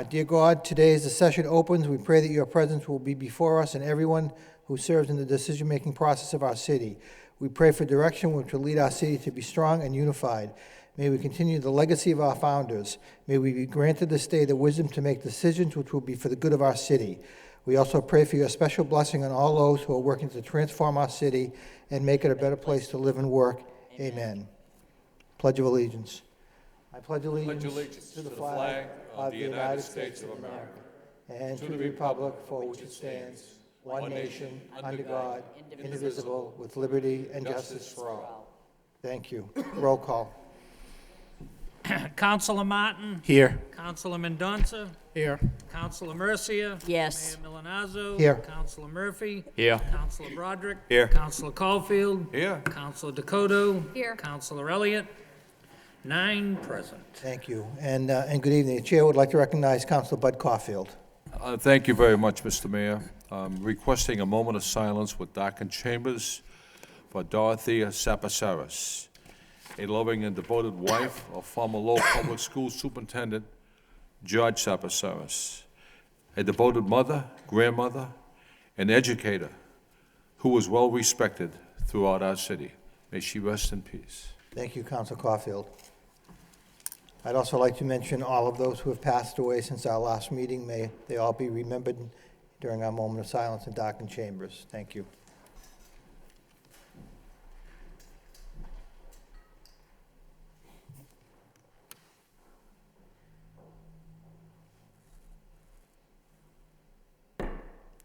Dear God, today as the session opens, we pray that your presence will be before us and everyone who serves in the decision-making process of our city. We pray for direction which will lead our city to be strong and unified. May we continue the legacy of our founders. May we be granted this day the wisdom to make decisions which will be for the good of our city. We also pray for your special blessing on all those who are working to transform our city and make it a better place to live and work. Amen. Pledge of Allegiance. I pledge allegiance to the flag of the United States of America and to the republic for which it stands, one nation, under God, indivisible, with liberty and justice for all. Thank you. Roll call. Councilor Martin. Here. Councilor Mendonça. Here. Councilor Mercia. Yes. Mayor Milanazzo. Here. Councilor Murphy. Here. Councilor Broderick. Here. Councilor Caulfield. Here. Councilor Dakota. Here. Councilor Elliott. 9 present. Thank you. And good evening. The chair would like to recognize Councilor Bud Caulfield. Thank you very much, Mr. Mayor. Requesting a moment of silence with darkened chambers for Dorothea Sapasaris, a loving and devoted wife of former Lowell Public School Superintendent George Sapasaris, a devoted mother, grandmother, and educator who was well respected throughout our city. May she rest in peace. Thank you, Councilor Caulfield. I'd also like to mention all of those who have passed away since our last meeting. May they all be remembered during our moment of silence in darkened chambers. Thank you.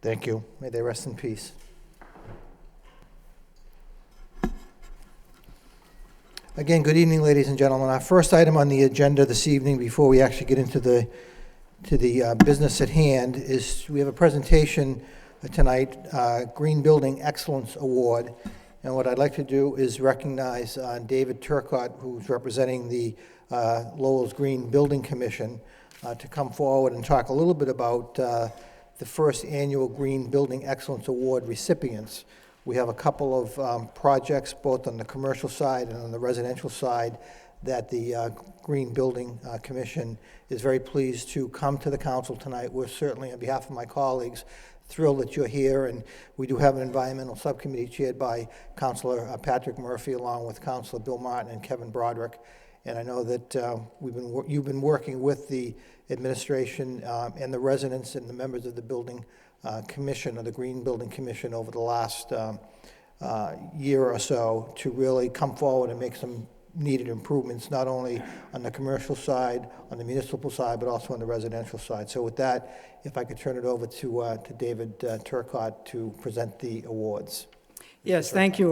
Thank you. May they rest in peace. Again, good evening, ladies and gentlemen. Our first item on the agenda this evening, before we actually get into the business at hand, is we have a presentation tonight, Green Building Excellence Award. And what I'd like to do is recognize David Turcott, who's representing the Lowell's Green Building Commission, to come forward and talk a little bit about the first annual Green Building Excellence Award recipients. We have a couple of projects, both on the commercial side and on the residential side, that the Green Building Commission is very pleased to come to the council tonight. We're certainly, on behalf of my colleagues, thrilled that you're here, and we do have an environmental subcommittee chaired by Councilor Patrick Murphy, along with Councilor Bill Martin and Kevin Broderick. And I know that you've been working with the administration and the residents and the members of the building commission, or the Green Building Commission, over the last year or so to really come forward and make some needed improvements, not only on the commercial side, on the municipal side, but also on the residential side. So with that, if I could turn it over to David Turcott to present the awards. Yes, thank you,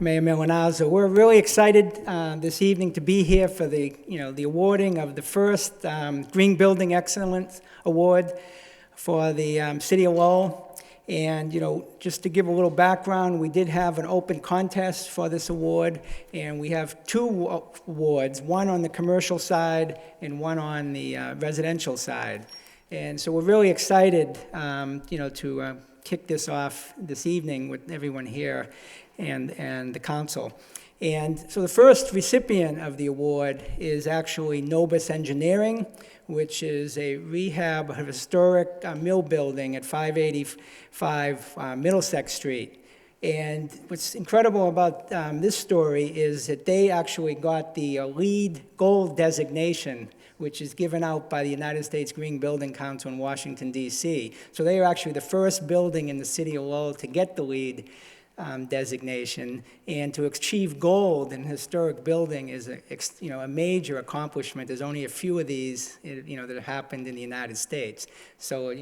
Mayor Milanazzo. We're really excited this evening to be here for the awarding of the first Green Building Excellence Award for the City of Lowell. And, just to give a little background, we did have an open contest for this award, and we have 2 awards, one on the commercial side and one on the residential side. And so we're really excited, to kick this off this evening with everyone here and the council. And so the first recipient of the award is actually Novus Engineering, which is a rehab of historic mill building at 585 Middlesex Street. And what's incredible about this story is that they actually got the LEED Gold designation, which is given out by the United States Green Building Council in Washington, D.C. So they are actually the first building in the city of Lowell to get the LEED designation, and to achieve gold in a historic building is a major accomplishment. There's only a few of these that have happened in the United States. So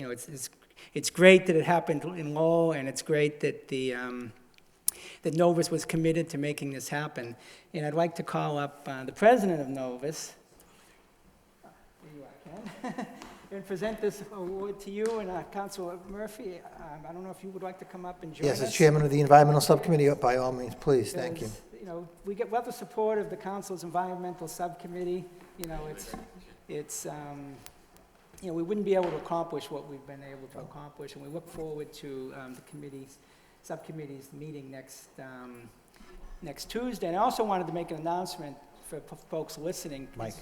it's great that it happened in Lowell, and it's great that that Novus was committed to making this happen. And I'd like to call up the president of Novus. Here you are, Ken. And present this award to you and Councilor Murphy. I don't know if you would like to come up and join us. Yes, as chairman of the environmental subcommittee, by all means, please. Thank you. We get the support of the council's environmental subcommittee. We wouldn't be able to accomplish what we've been able to accomplish, and we look forward to the subcommittee's meeting next Tuesday. And I also wanted to make an announcement for folks listening. Mike.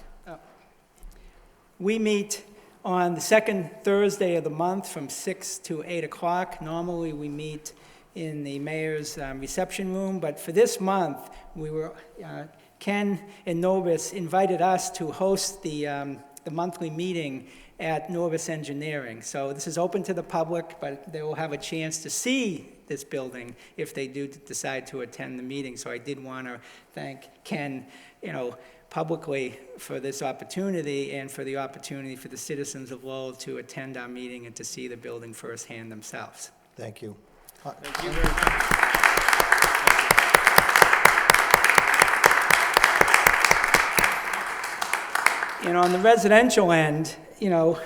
We meet on the second Thursday of the month from 6 to 8 o'clock. Normally, we meet in the mayor's reception room, but for this month, Ken and Novus invited us to host the monthly meeting at Novus Engineering. So this is open to the public, but they will have a chance to see this building if they do decide to attend the meeting. So I did want to thank Ken, publicly for this opportunity and for the opportunity for the citizens of Lowell to attend our meeting and to see the building firsthand themselves. Thank you. Thank you very much. And on the residential end, it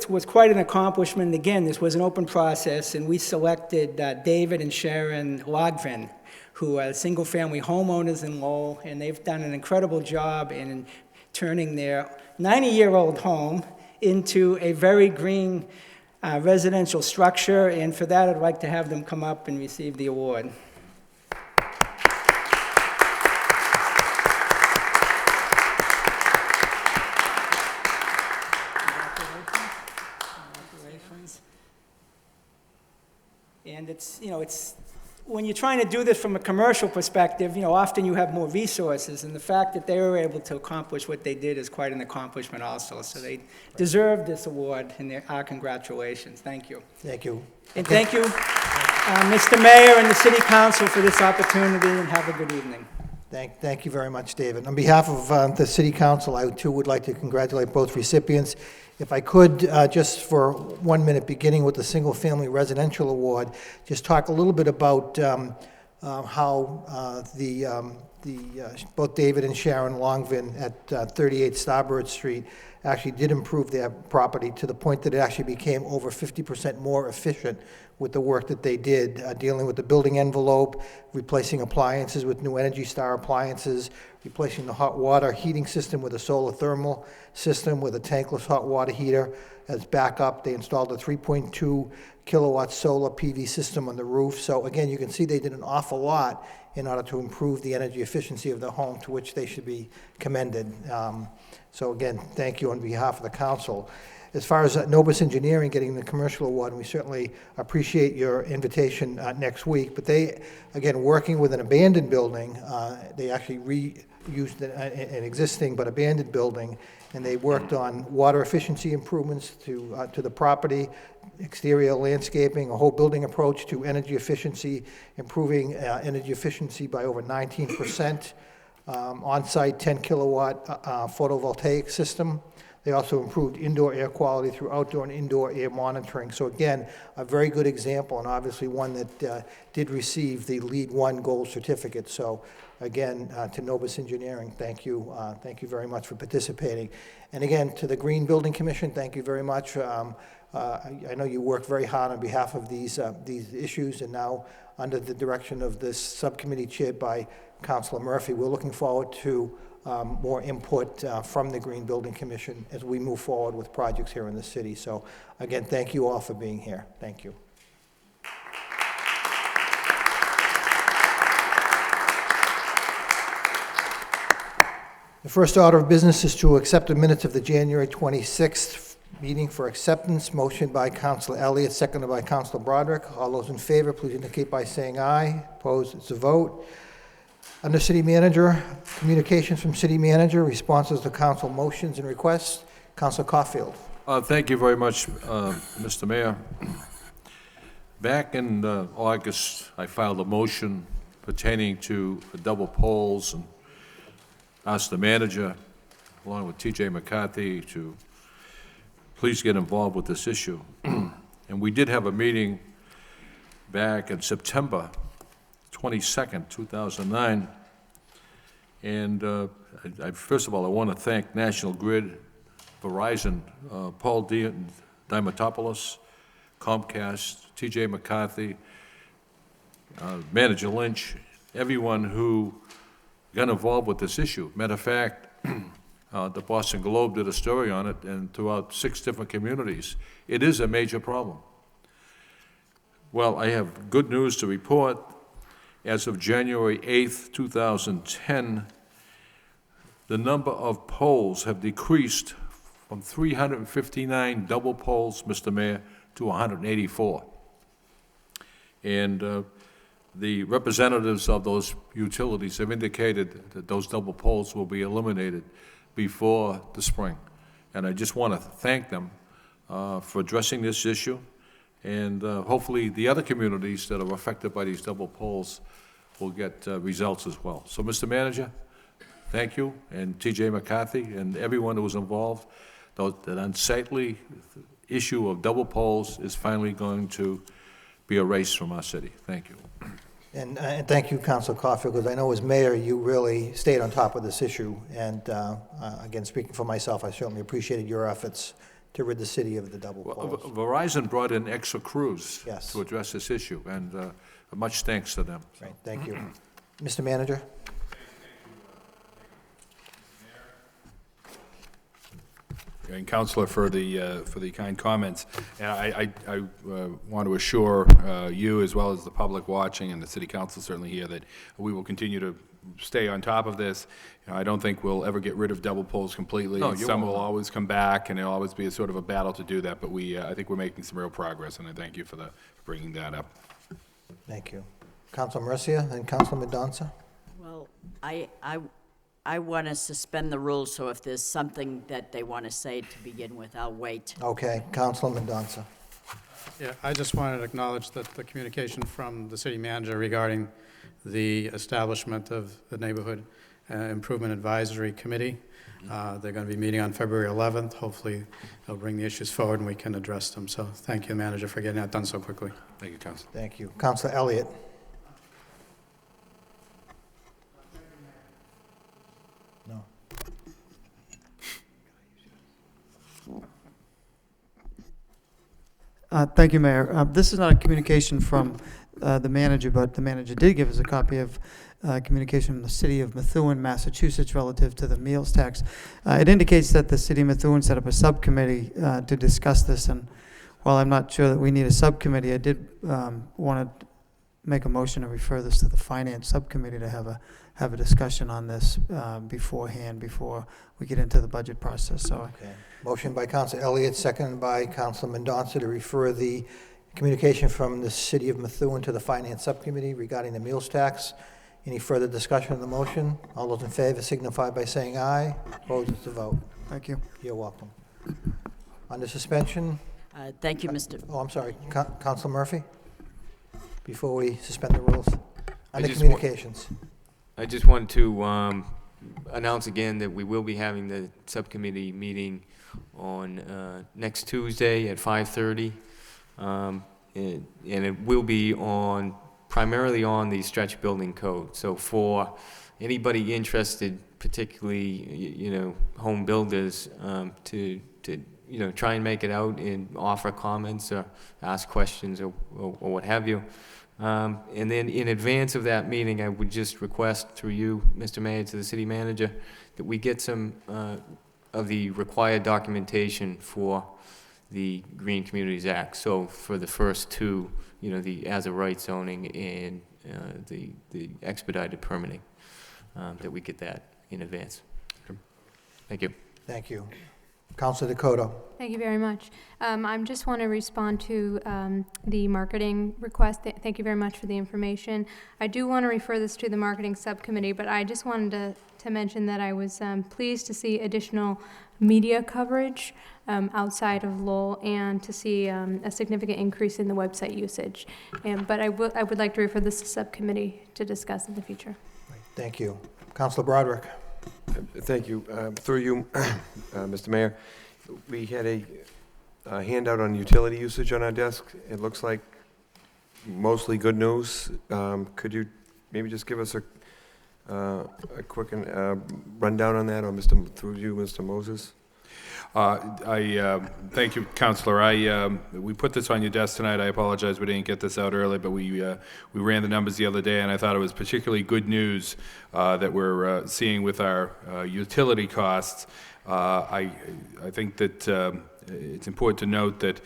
was quite an accomplishment. Again, this was an open process, and we selected David and Sharon Logvin, who are single-family homeowners in Lowell, and they've done an incredible job in turning their 90-year-old home into a very green residential structure, and for that, I'd like to have them come up and receive the award. Congratulations. And it's when you're trying to do this from a commercial perspective, often you have more resources, and the fact that they were able to accomplish what they did is quite an accomplishment also. So they deserve this award, and our congratulations. Thank you. Thank you. And thank you, Mr. Mayor and the City Council for this opportunity, and have a good evening. Thank you very much, David. On behalf of the City Council, I too would like to congratulate both recipients. If I could, just for 1 minute, beginning with the Single Family Residential Award, just talk a little bit about how both David and Sharon Longvin at 38 Starboard Street actually did improve their property to the point that it actually became over 50% more efficient with the work that they did, dealing with the building envelope, replacing appliances with new Energy Star appliances, replacing the hot water heating system with a solar thermal system with a tankless hot water heater as backup. They installed a 3.2 kilowatt solar PV system on the roof. So again, you can see they did an awful lot in order to improve the energy efficiency of the home, to which they should be commended. So again, thank you on behalf of the council. As far as Novus Engineering getting the commercial award, we certainly appreciate your invitation next week. But they, again, working with an abandoned building, they actually reused an existing but abandoned building, and they worked on water efficiency improvements to the property, exterior landscaping, a whole building approach to energy efficiency, improving energy efficiency by over 19%, on-site 10 kilowatt photovoltaic system. They also improved indoor air quality through outdoor and indoor air monitoring. So again, a very good example, and obviously one that did receive the LEED 1 Gold certificate. So again, to Novus Engineering, thank you. Thank you very much for participating. And again, to the Green Building Commission, thank you very much. I know you work very hard on behalf of these issues, and now under the direction of this subcommittee chaired by Councilor Murphy, we're looking forward to more input from the Green Building Commission as we move forward with projects here in the city. So again, thank you all for being here. Thank you. The first order of business is to accept the minutes of the January 26th meeting for acceptance. Motion by Councilor Elliott, seconded by Councilor Broderick. All those in favor, please indicate by saying aye. Opposed, it's a vote. Under City Manager, communications from City Manager, responses to council motions and requests. Councilor Caulfield. Thank you very much, Mr. Mayor. Back in August, I filed a motion pertaining to the double poles and asked the manager, along with T.J. McCarthy, to please get involved with this issue. And we did have a meeting back in September 22nd, 2009. And first of all, I want to thank National Grid, Verizon, Paul Diamantopoulos, Comcast, T.J. McCarthy, Manager Lynch, everyone who got involved with this issue. Matter of fact, the Boston Globe did a story on it, and throughout 6 different communities. It is a major problem. Well, I have good news to report. As of January 8th, 2010, the number of poles have decreased from 359 double poles, Mr. Mayor, to 184. And the representatives of those utilities have indicated that those double poles will be eliminated before the spring. And I just want to thank them for addressing this issue. And hopefully the other communities that are affected by these double poles will get results as well. So, Mr. Manager, thank you, and T.J. McCarthy, and everyone who was involved. That unsightly issue of double poles is finally going to be erased from our city. Thank you. And thank you, Councilor Caulfield, because I know as mayor, you really stayed on top of this issue. And again, speaking for myself, I certainly appreciated your efforts to rid the city of the double poles. Verizon brought in extra crews Yes. to address this issue, and much thanks to them. Right, thank you. Mr. Manager? And Counselor, for the kind comments. And I want to assure you, as well as the public watching and the city council certainly here, that we will continue to stay on top of this. You know, I don't think we'll ever get rid of double poles completely. No, you Some won't. will always come back, and it'll always be a sort of a battle to do that. But I think we're making some real progress, and I thank you for bringing that up. Thank you. Councilor Mercia and Councilor Mendonça? Well, I want to suspend the rules, so if there's something that they want to say to begin with, I'll wait. Okay, Councilor Mendonça. Yeah, I just wanted to acknowledge that the communication from the city manager regarding the establishment of the Neighborhood Improvement Advisory Committee. They're going to be meeting on February 11th. Hopefully, they'll bring the issues forward and we can address them. So thank you, manager, for getting that done so quickly. Thank you, Councilor. Thank you. Councilor Elliott? No. Thank you, Mayor. This is not a communication from the manager, but the manager did give us a copy of communication from the city of Methuen, Massachusetts, relative to the meals tax. It indicates that the city of Methuen set up a subcommittee to discuss this, and while I'm not sure that we need a subcommittee, I did want to make a motion to refer this to the finance subcommittee to have a discussion on this beforehand, before we get into the budget process. So, Okay. Motion by Councilor Elliott, seconded by Councilor Mendonça to refer the communication from the city of Methuen to the finance subcommittee regarding the meals tax. Any further discussion on the motion? All those in favor signify by saying aye. Opposed is the vote. thank you. You're welcome. Under suspension, Thank you, Mr. oh, I'm sorry, Councilor Murphy? Before we suspend the rules. Under just want- communications. I just wanted to announce again that we will be having the subcommittee meeting on next Tuesday at 5:30. And it will be primarily on the stretch building code. So for anybody interested, particularly, home builders, to try and make it out and offer comments or ask questions or what have you. And then in advance of that meeting, I would just request through you, Mr. Mayor, to the city manager, that we get some of the required documentation for the Green Communities Act. So for the first two, the as-of-right zoning and the expedited permitting, that we get that in advance. Thank you. Thank you. Councilor Dakota. Thank you very much. I just want to respond to the marketing request. Thank you very much for the information. I do want to refer this to the marketing subcommittee, but I just wanted to mention that I was pleased to see additional media coverage outside of Lowell, and to see a significant increase in the website usage. But I would like to refer this to subcommittee to discuss in the future. Thank you. Councilor Broderick. Thank you. Through you, Mr. Mayor, we had a handout on utility usage on our desk. It looks like mostly good news. Could you maybe just give us a quick rundown on that, or through you, Mr. Moses? Thank you, Counselor. We put this on your desk tonight. I apologize we didn't get this out early, but we ran the numbers the other day, and I thought it was particularly good news that we're seeing with our utility costs. I think that it's important to note that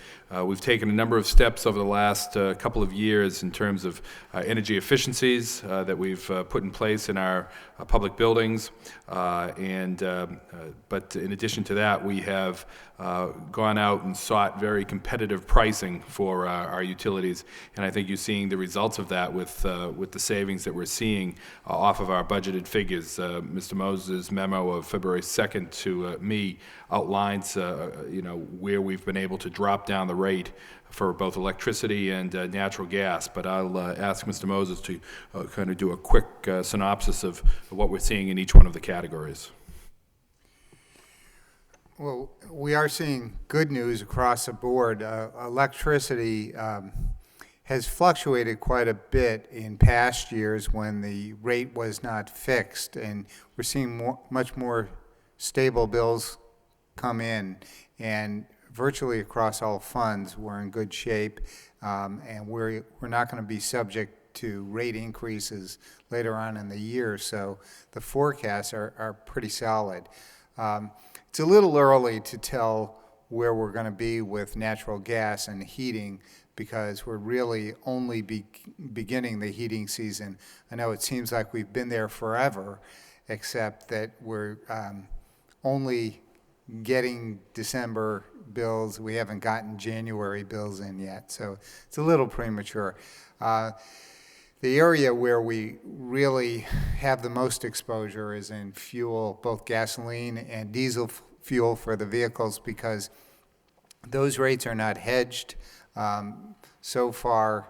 we've taken a number of steps over the last couple of years in terms of energy efficiencies that we've put in place in our public buildings. But in addition to that, we have gone out and sought very competitive pricing for our utilities. And I think you're seeing the results of that with the savings that we're seeing off of our budgeted figures. Mr. Moses' memo of February 2nd to me outlines, where we've been able to drop down the rate for both electricity and natural gas. But I'll ask Mr. Moses to kind of do a quick synopsis of what we're seeing in each one of the categories. Well, we are seeing good news across the board. Electricity has fluctuated quite a bit in past years when the rate was not fixed, and we're seeing much more stable bills come in, and virtually across all funds we're in good shape, and we're not going to be subject to rate increases later on in the year, so the forecasts are pretty solid. It's a little early to tell where we're going to be with natural gas and heating because we're really only beginning the heating season. I know it seems like we've been there forever, except that we're only getting December bills. We haven't gotten January bills in yet, so it's a little premature. The area where we really have the most exposure is in fuel, both gasoline and diesel fuel for the vehicles, because those rates are not hedged. So far,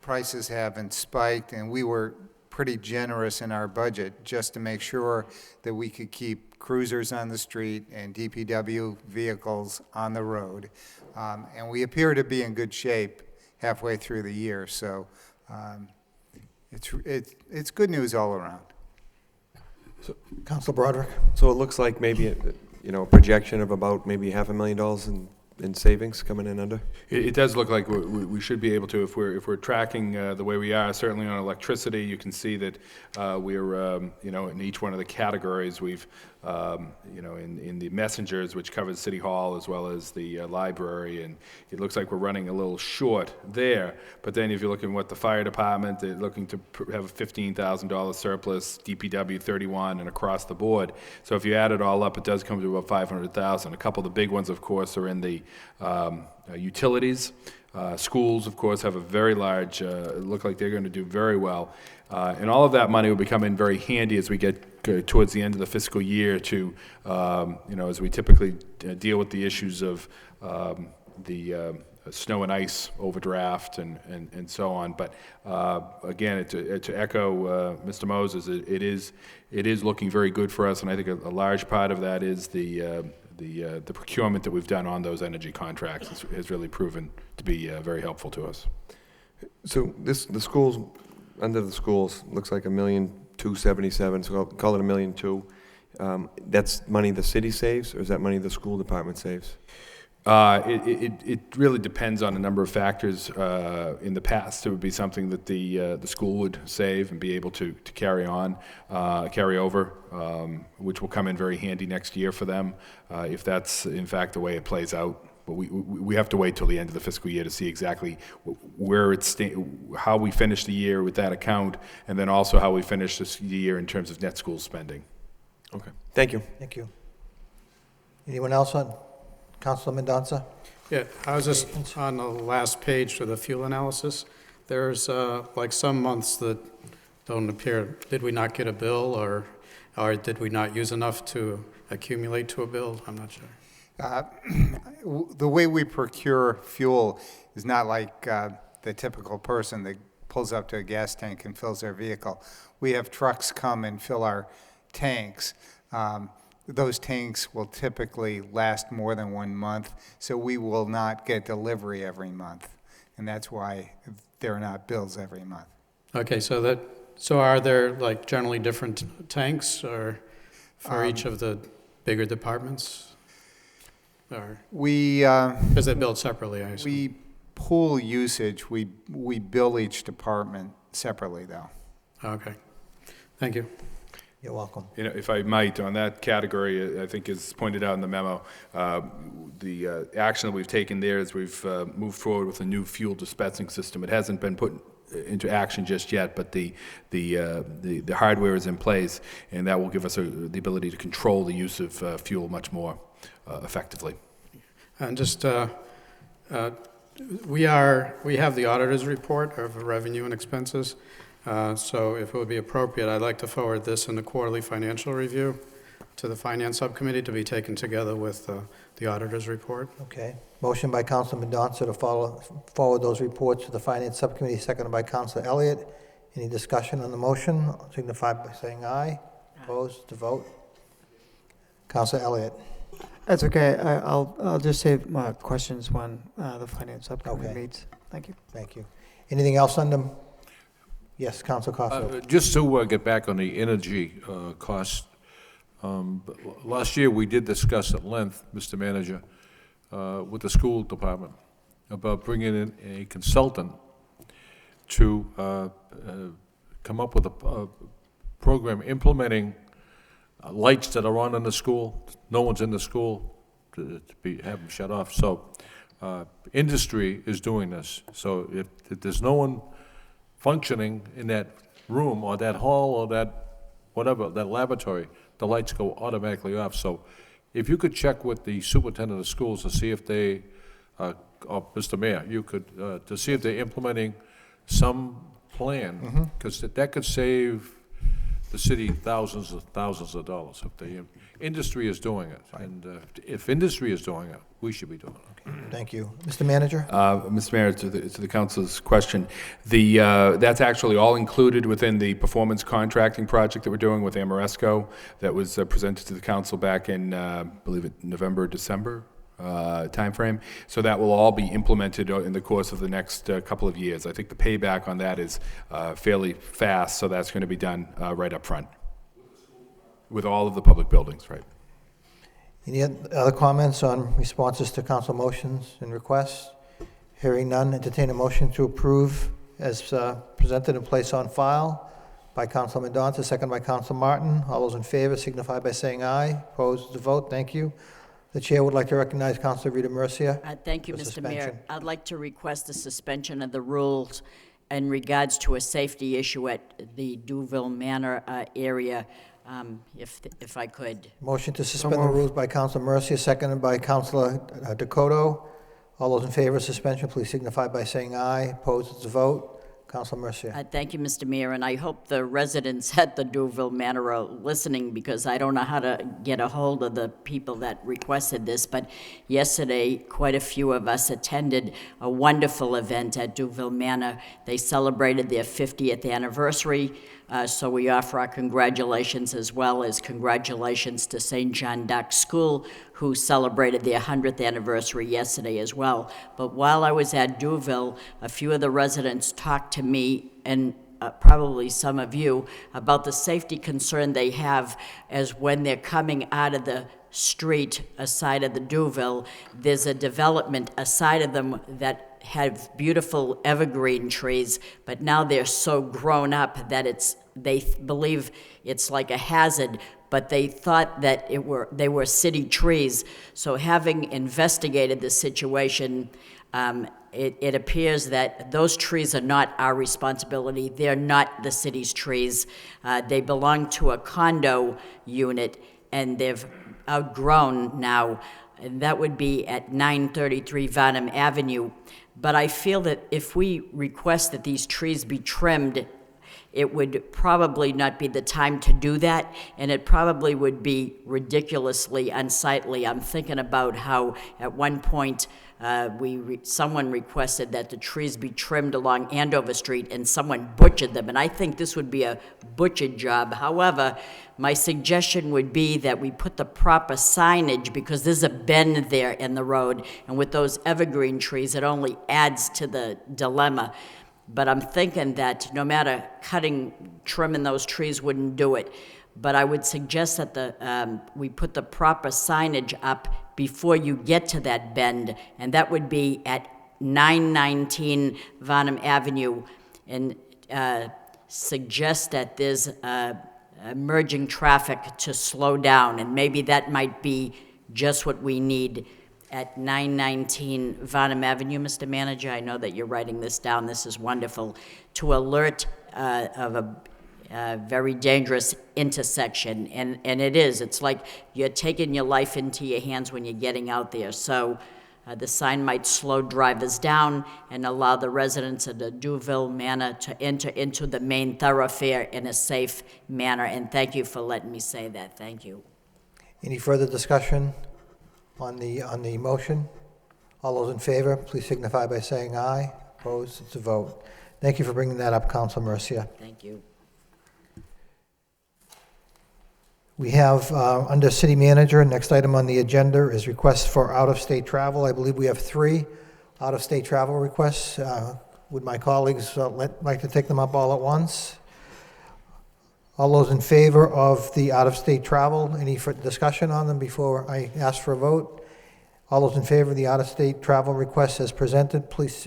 prices haven't spiked, and we were pretty generous in our budget just to make sure that we could keep cruisers on the street and DPW vehicles on the road. And we appear to be in good shape halfway through the year, so it's good news all around. Councilor Broderick? So it looks like maybe, a projection of about maybe $500,000 in savings coming in under? It does look like we should be able to, if we're tracking the way we are. Certainly on electricity, you can see that we're in each one of the categories we've in the messengers, which covers City Hall as well as the library, and it looks like we're running a little short there. But then if you're looking at the fire department, they're looking to have a $15,000 surplus, DPW 31, and across the board. So if you add it all up, it does come to about $500,000. A couple of the big ones, of course, are in the utilities. Schools, of course, have a very large, look like they're going to do very well. And all of that money will become in very handy as we get towards the end of the fiscal year to, as we typically deal with the issues of the snow and ice overdraft and so on. But again, to echo Mr. Moses, it is looking very good for us, and I think a large part of that is the procurement that we've done on those energy contracts has really proven to be very helpful to us. So the schools, under the schools, looks like $1,277,000, so call it $1,200,000. That's money the city saves, or is that money the school department saves? It really depends on a number of factors. In the past, it would be something that the school would save and be able to carry over, which will come in very handy next year for them, if that's in fact the way it plays out. But we have to wait till the end of the fiscal year to see exactly where how we finish the year with that account, and then also how we finish this year in terms of net school spending. Okay, thank you. Thank you. Anyone else on? Councilor Mendonça? Yeah, I was just on the last page for the fuel analysis. There's like some months that don't appear, did we not get a bill, or did we not use enough to accumulate to a bill? I'm not sure. The way we procure fuel is not like the typical person that pulls up to a gas tank and fills their vehicle. We have trucks come and fill our tanks. Those tanks will typically last more than 1 month, so we will not get delivery every month, and that's why there are not bills every month. Okay, so are there like generally different tanks or for each of the bigger departments? Or because they're billed separately, I assume. We pool usage. We bill each department separately, though. Okay, thank you. You're welcome. You know, if I might, on that category, I think is pointed out in the memo, the action that we've taken there is we've moved forward with a new fuel dispensing system. It hasn't been put into action just yet, but the hardware is in place, and that will give us the ability to control the use of fuel much more effectively. And just, we have the auditor's report of revenue and expenses. So if it would be appropriate, I'd like to forward this in the quarterly financial review to the Finance Subcommittee to be taken together with the auditor's report. Okay. Motion by Councilor Mendonça to forward those reports to the Finance Subcommittee, seconded by Councilor Elliott. Any discussion on the motion? Signify by saying aye. Opposed? To vote. Councilor Elliott. That's okay. I'll just save my questions when the Finance Subcommittee Okay. meets. Thank you. Thank you. Anything else on them? Yes, Councilor Caulfield. Just to get back on the energy cost, last year we did discuss at length, Mr. Manager, with the school department about bringing in a consultant to come up with a program implementing lights that are on in the school. No one's in the school to have them shut off. So industry is doing this. So if there's no one functioning in that room or that hall or that whatever, that laboratory, the lights go automatically off. So if you could check with the superintendent of schools to see if they, or Mr. Mayor, you could, to see if they're implementing some plan, because that could save the city thousands of dollars if the industry is doing it. And if industry is doing it, we should be doing it. Thank you. Mr. Manager? Mr. Mayor, to the council's question, that's actually all included within the performance contracting project that we're doing with Amoresco that was presented to the council back in, I believe it, November, December timeframe. So that will all be implemented in the course of the next couple of years. I think the payback on that is fairly fast, so that's going to be done right up front with all of the public buildings, right? Any other comments on responses to council motions and requests? Hearing none, entertain a motion to approve as presented and place on file by Councilor Mendonça, second by Councilor Martin. All those in favor signify by saying aye. Opposed to vote. Thank you. The chair would like to recognize Councilor Rita Murcia. Thank you, for Mr. Mayor. suspension. I'd like to request a suspension of the rules in regards to a safety issue at the Duville Manor area, if I could. Motion to suspend the rules by Councilor Murcia, seconded by Councilor Dakota. All those in favor of suspension, please signify by saying aye. Opposed to vote. Councilor Murcia. Thank you, Mr. Mayor, and I hope the residents at the Duville Manor are listening, because I don't know how to get a hold of the people that requested this, but yesterday, quite a few of us attended a wonderful event at Duville Manor. They celebrated their 50th anniversary, so we offer our congratulations, as well as congratulations to St. John Dark School, who celebrated their 100th anniversary yesterday as well. But while I was at Duville, a few of the residents talked to me, and probably some of you, about the safety concern they have as when they're coming out of the street aside of the Duville, there's a development aside of them that have beautiful evergreen trees, but now they're so grown up that they believe it's like a hazard, but they thought that they were city trees. So having investigated the situation, it appears that those trees are not our responsibility. They're not the city's trees. They belong to a condo unit, and they've outgrown now, and that would be at 933 Varnum Avenue. But I feel that if we request that these trees be trimmed, it would probably not be the time to do that, and it probably would be ridiculously unsightly. I'm thinking about how at one point someone requested that the trees be trimmed along Andover Street, and someone butchered them, and I think this would be a butchered job. However, my suggestion would be that we put the proper signage, because there's a bend there in the road, and with those evergreen trees, it only adds to the dilemma. But I'm thinking that no matter trimming those trees wouldn't do it. But I would suggest that we put the proper signage up before you get to that bend, and that would be at 919 Varnum Avenue, and suggest that there's merging traffic to slow down, and maybe that might be just what we need at 919 Varnum Avenue, Mr. Manager. I know that you're writing this down. This is wonderful. To alert of a very dangerous intersection, and it is. It's like you're taking your life into your hands when you're getting out there. So the sign might slow drivers down and allow the residents of the Duville Manor to enter into the main thoroughfare in a safe manner. And thank you for letting me say that. Thank you. Any further discussion on the motion? All those in favor, please signify by saying aye. Opposed? It's a vote. Thank you for bringing that up, Councilor Mercia. Thank you. We have, under City Manager, next item on the agenda is requests for out-of-state travel. I believe we have 3 out-of-state travel requests. Would my colleagues like to take them up all at once? All those in favor of the out-of-state travel, any discussion on them before I ask for a vote? All those in favor of the out-of-state travel requests as presented, please,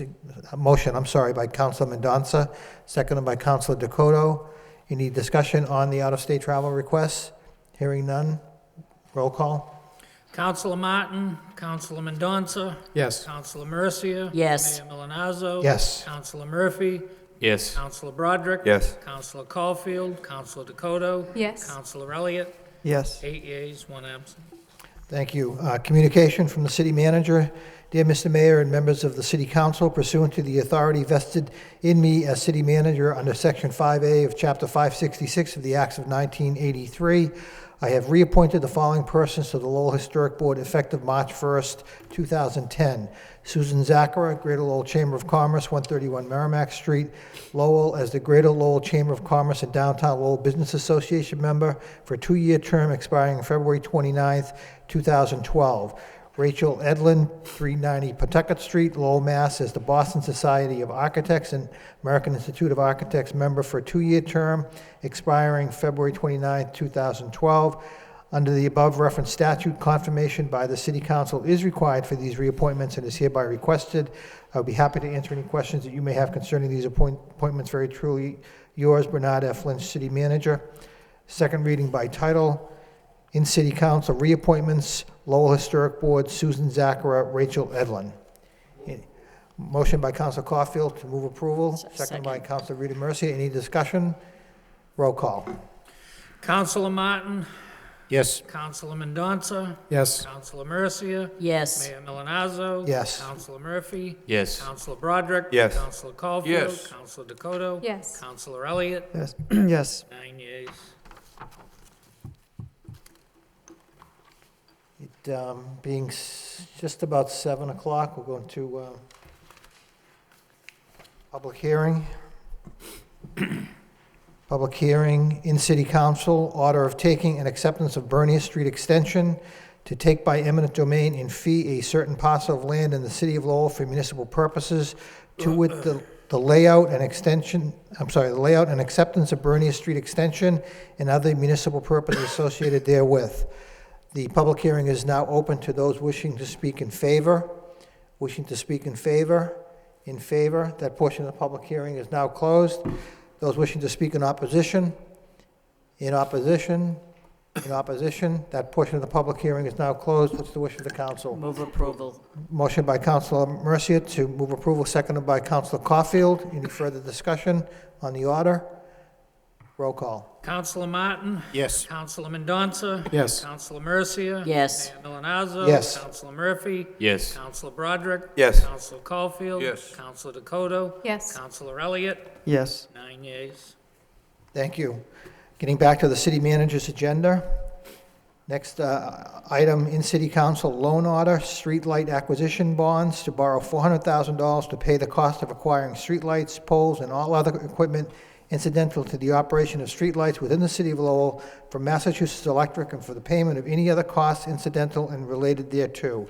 by Councilor Mendonça, seconded by Councilor Dakota. Any discussion on the out-of-state travel requests? Hearing none, roll call. Councilor Martin, Councilor Mendonça. Yes. Councilor Mercia. Yes. Mayor Milonazo. Yes. Councilor Murphy. Yes. Councilor Broderick. Yes. Councilor Caulfield. Councilor Dakota. Yes. Councilor Elliott. Yes. 8 yeas, 1 absent. Thank you. Communication from the City Manager. Dear Mr. Mayor and members of the City Council, pursuant to the authority vested in me as City Manager under Section 5A of Chapter 566 of the Acts of 1983, I have reappointed the following persons to the Lowell Historic Board effective March 1st, 2010. Susan Zachara, Greater Lowell Chamber of Commerce, 131 Merrimack Street, Lowell, as the Greater Lowell Chamber of Commerce and Downtown Lowell Business Association member for a 2-year term expiring February 29th, 2012. Rachel Edlin, 390 Pawtucket Street, Lowell, Mass., as the Boston Society of Architects and American Institute of Architects member for a 2-year term expiring February 29, 2012. Under the above referenced statute, confirmation by the City Council is required for these reappointments and is hereby requested. I would be happy to answer any questions that you may have concerning these appointments. Very truly yours, Bernard F. Lynch, City Manager. Second reading by title. In City Council, reappointments, Lowell Historic Board, Susan Zachara, Rachel Edlin. Motion by Councilor Caulfield to move approval. Second by Councilor Rita Mercia. Any discussion? Roll call. Councilor Martin. Yes. Councilor Mendonça. Yes. Councilor Mercia. Yes. Mayor Milonazo. Yes. Councilor Murphy. Yes. Councilor Broderick. Yes. Councilor Caulfield. Yes. Councilor Dakota. Yes. Councilor Elliott. Yes. Yes. 9 yeas. Being just about 7 o'clock, we're going to public hearing. Public hearing in City Council, order of taking and acceptance of Bernier Street Extension to take by eminent domain in fee a certain parcel of land in the City of Lowell for municipal purposes, to wit the layout and acceptance of Bernier Street Extension and other municipal purposes associated therewith. The public hearing is now open to those wishing to speak in favor. Wishing to speak in favor? In favor. That portion of the public hearing is now closed. Those wishing to speak in opposition? In opposition? In opposition? That portion of the public hearing is now closed. What's the wish of the council? Move approval. Motion by Councilor Mercia to move approval, seconded by Councilor Caulfield. Any further discussion on the order? Roll call. Councilor Martin. Yes. Councilor Mendonça. Yes. Councilor Mercia. Yes. Mayor Milonazo. Yes. Councilor Murphy. Yes. Councilor Broderick. Yes. Councilor Caulfield. Yes. Councilor Dakota. Yes. Councilor Elliott. Yes. 9 yeas. Thank you. Getting back to the city manager's agenda. Next item in City Council, loan order, streetlight acquisition bonds to borrow $400,000 to pay the cost of acquiring streetlights, poles, and all other equipment incidental to the operation of streetlights within the City of Lowell from Massachusetts Electric and for the payment of any other costs incidental and related thereto.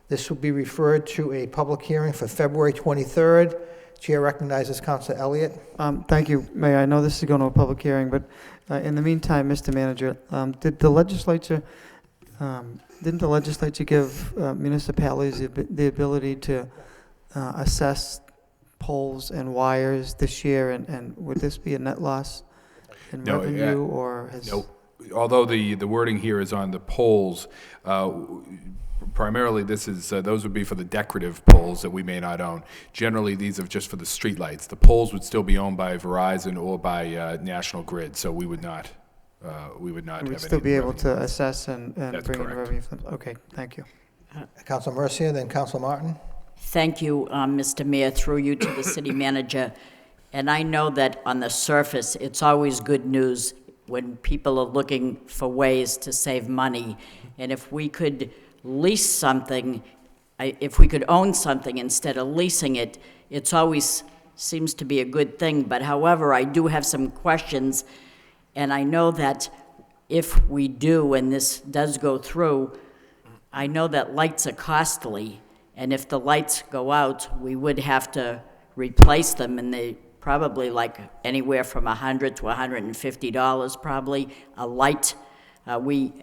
This will be referred to a public hearing for February 23rd. Chair recognizes Councilor Elliott. Thank you, Mayor. I know this is going to a public hearing, but in the meantime, Mr. Manager, didn't the legislature give municipalities the ability to assess poles and wires this year, and would this be a net loss? in No, revenue, or has? No, although the wording here is on the poles, primarily this is, those would be for the decorative poles that we may not own. Generally, these are just for the streetlights. The poles would still be owned by Verizon or by National Grid, so we would not have any We'd still be able revenue. to assess and That's bring in correct. revenue from, okay, thank you. Council Mercia, then Council Martin. Thank you, Mr. Mayor, through you to the city manager. And I know that on the surface, it's always good news when people are looking for ways to save money. And if we could lease something, if we could own something instead of leasing it, it's always seems to be a good thing. But however, I do have some questions, and I know that if we do, and this does go through, I know that lights are costly, and if the lights go out, we would have to replace them, and they probably like anywhere from $100 to $150 probably a light. We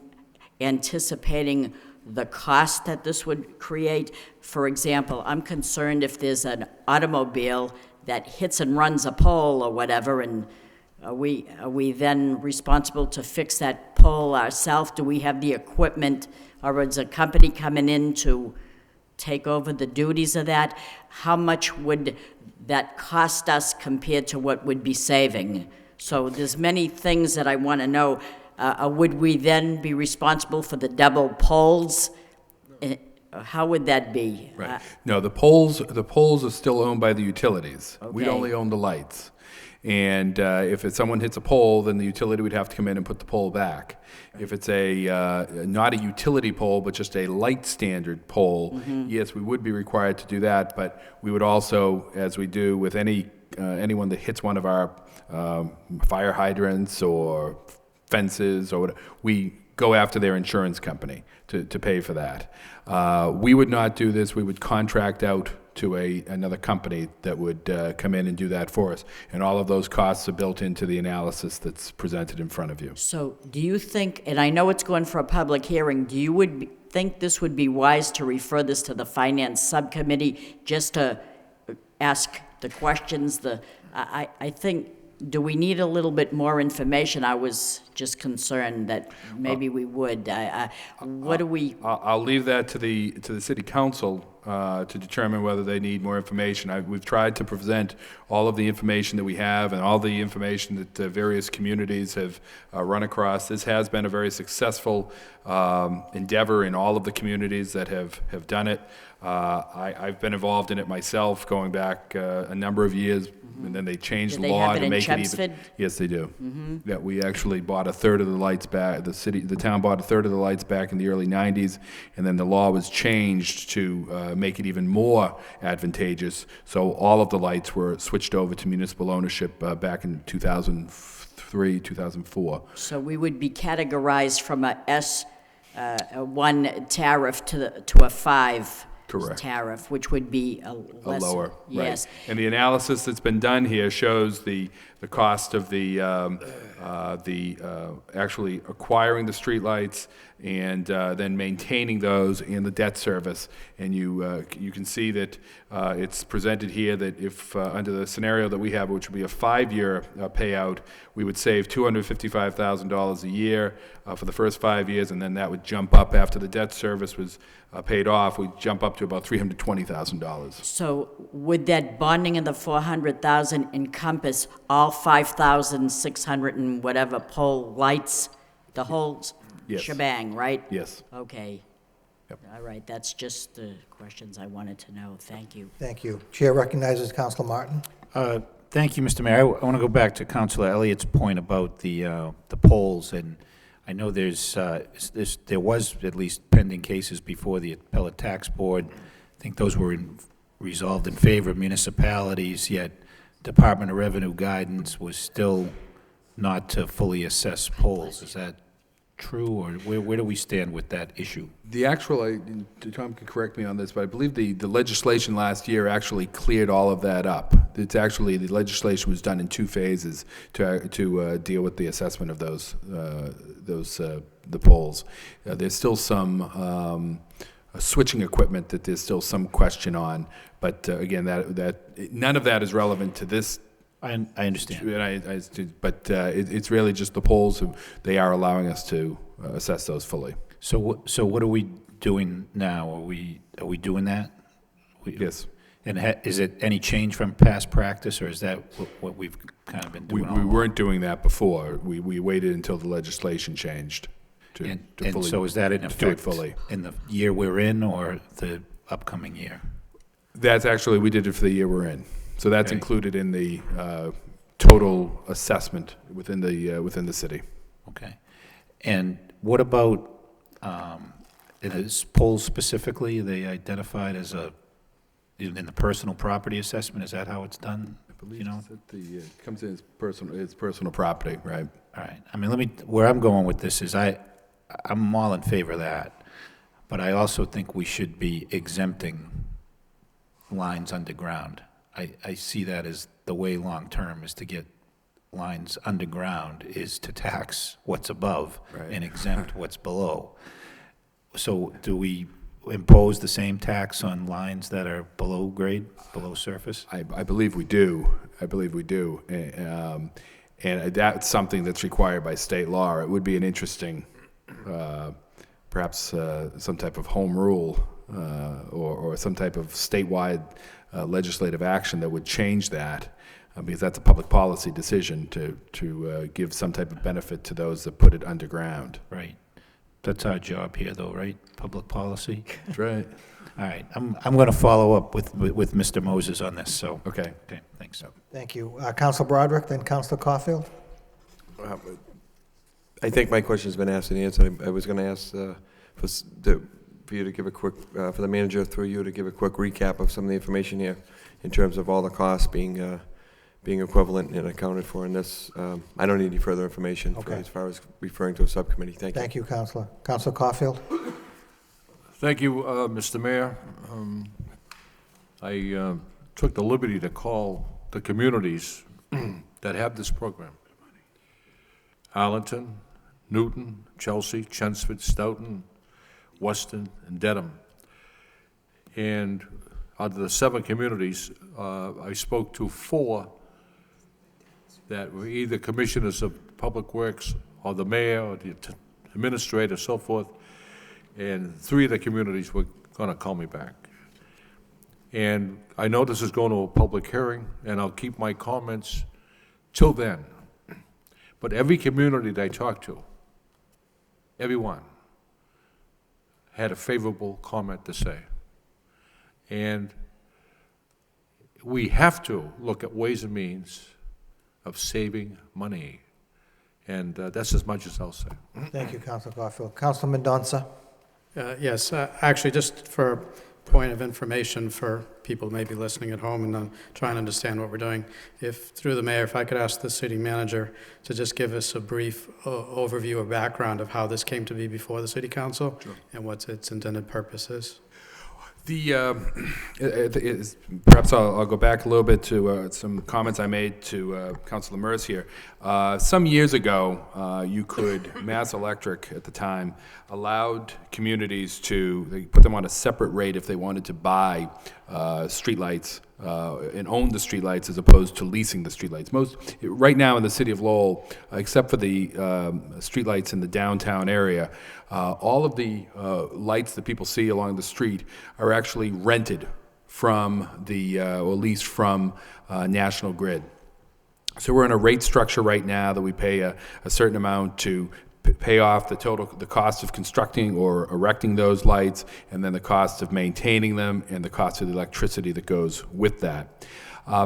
anticipating the cost that this would create. For example, I'm concerned if there's an automobile that hits and runs a pole or whatever, and are we then responsible to fix that pole ourselves? Do we have the equipment, or is a company coming in to take over the duties of that? How much would that cost us compared to what would be saving? So there's many things that I want to know. Would we then be responsible for the double poles? How would that be? Right. No, the poles are still owned by the utilities. We'd Okay. only own the lights. And if someone hits a pole, then the utility would have to come in and put the pole back. If it's not a utility pole, but just a light standard pole, yes, we would be required to do that, but we would also, as we do with anyone that hits one of our fire hydrants or fences or whatever, we go after their insurance company to pay for that. We would not do this. We would contract out to another company that would come in and do that for us. And all of those costs are built into the analysis that's presented in front of you. So do you think, and I know it's going for a public hearing, do you think this would be wise to refer this to the Finance Subcommittee just to ask the questions? I think, do we need a little bit more information? I was just concerned that maybe we would. What do we? I'll leave that to the city council to determine whether they need more information. We've tried to present all of the information that we have and all the information that various communities have run across. This has been a very successful endeavor in all of the communities that have done it. I've been involved in it myself going back a number of years, and then they changed Do the they law have it to in make it even. Chelmsford? Yes, they do. Yeah, we actually bought a third of the lights back. The town bought a third of the lights back in the early '90s, and then the law was changed to make it even more advantageous. So all of the lights were switched over to municipal ownership back in 2003, 2004. So we would be categorized from a S1 tariff to a 5 Correct. tariff, which would be a A less. lower, right. Yes. And the analysis that's been done here shows the cost of actually acquiring the streetlights and then maintaining those and the debt service. And you can see that it's presented here that if, under the scenario that we have, which would be a 5-year payout, we would save $255,000 a year for the first 5 years, and then that would jump up after the debt service was paid off. We'd jump up to about $320,000. So would that bonding of the 400,000 encompass all 5,600 and whatever pole lights, the whole Yes. shebang, right? Yes. Okay. Yep. All right, that's just the questions I wanted to know. Thank you. Thank you. Chair recognizes Councilor Martin. Thank you, Mr. Mayor. I want to go back to Councilor Elliott's point about the polls, and I know there was at least pending cases before the Appellate Tax Board. I think those were resolved in favor of municipalities, yet Department of Revenue guidance was still not to fully assess polls. Is that true, or where do we stand with that issue? The actual, Tom can correct me on this, but I believe the legislation last year actually cleared all of that up. It's actually, the legislation was done in 2 phases to deal with the assessment of the polls. There's still some switching equipment that there's still some question on, but again, that none of that is relevant to this I understand. But it's really just the polls, they are allowing us to assess those fully. So what are we doing now? Are we doing that? Yes. And is it any change from past practice, or is that what we've kind of been doing all We along? weren't doing that before. We waited until the legislation changed to And fully so is that in to effect do it fully. in the year we're in, or the upcoming year? That's actually, we did it for the year we're in. So that's Okay. included in the total assessment within the city. Okay. And what about, in those polls specifically, are they identified as in the personal property assessment? Is that how it's done? You know? It comes in as personal property, right? All right. I mean, where I'm going with this is I'm all in favor of that, but I also think we should be exempting lines underground. I see that as the way long-term is to get lines underground is to tax what's above Right. and exempt what's below. So do we impose the same tax on lines that are below grade, below surface? I believe we do. And that's something that's required by state law. It would be an interesting, perhaps some type of home rule or some type of statewide legislative action that would change that, because that's a public policy decision to give some type of benefit to those that put it underground. Right. That's our job here, though, right? Public policy? That's right. All right. I'm going to follow up with Mr. Moses on this, so. Okay. Okay, thanks. Thank you. Council Broderick, then Council Caulfield. I think my question's been asked and answered. I was going to ask for you to give a quick, for the manager through you to give a quick recap of some of the information here in terms of all the costs being equivalent and accounted for in this. I don't need any further information Okay. as far as referring to a subcommittee. Thank you. Thank you, Councilor. Council Caulfield. Thank you, Mr. Mayor. I took the liberty to call the communities that have this program. Arlington, Newton, Chelsea, Chelmsford, Stoughton, Weston, and Dedham. And out of the 7 communities, I spoke to 4 that were either commissioners of public works or the mayor or the administrator, so forth, and 3 of the communities were going to call me back. And I know this is going to a public hearing, and I'll keep my comments till then. But every community that I talked to, everyone, had a favorable comment to say. And we have to look at ways and means of saving money. And that's as much as I'll say. Thank you, Council Caulfield. Council Mendonça. Yes, actually, just for point of information for people who may be listening at home and trying to understand what we're doing, through the mayor, if I could ask the city manager to just give us a brief overview or background of how this came to be before the city council. Sure. And what its intended purpose is. Perhaps I'll go back a little bit to some comments I made to Councilor Merz here. Some years ago, Mass Electric at the time allowed communities they put them on a separate rate if they wanted to buy streetlights and own the streetlights as opposed to leasing the streetlights. Right now in the city of Lowell, except for the streetlights in the downtown area, all of the lights that people see along the street are actually rented from or leased from National Grid. So we're in a rate structure right now that we pay a certain amount to pay off the cost of constructing or erecting those lights, and then the cost of maintaining them, and the cost of the electricity that goes with that.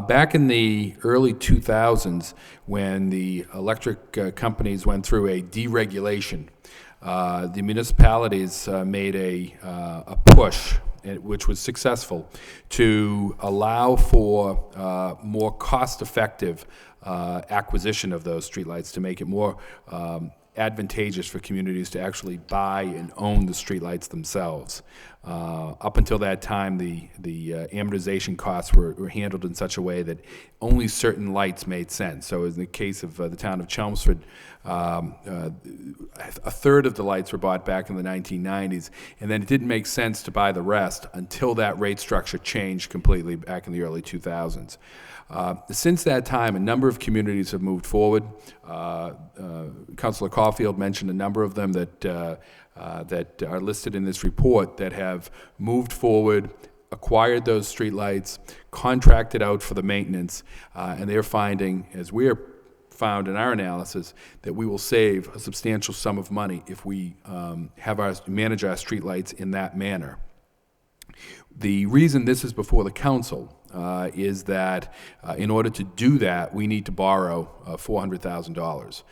Back in the early 2000s, when the electric companies went through a deregulation, the municipalities made a push, which was successful, to allow for more cost-effective acquisition of those streetlights, to make it more advantageous for communities to actually buy and own the streetlights themselves. Up until that time, the amortization costs were handled in such a way that only certain lights made sense. So in the case of the town of Chelmsford, a third of the lights were bought back in the 1990s, and then it didn't make sense to buy the rest until that rate structure changed completely back in the early 2000s. Since that time, a number of communities have moved forward. Councilor Caulfield mentioned a number of them that are listed in this report that have moved forward, acquired those streetlights, contracted out for the maintenance, and they're finding, as we're found in our analysis, that we will save a substantial sum of money if we manage our streetlights in that manner. The reason this is before the council is that in order to do that, we need to borrow $400,000.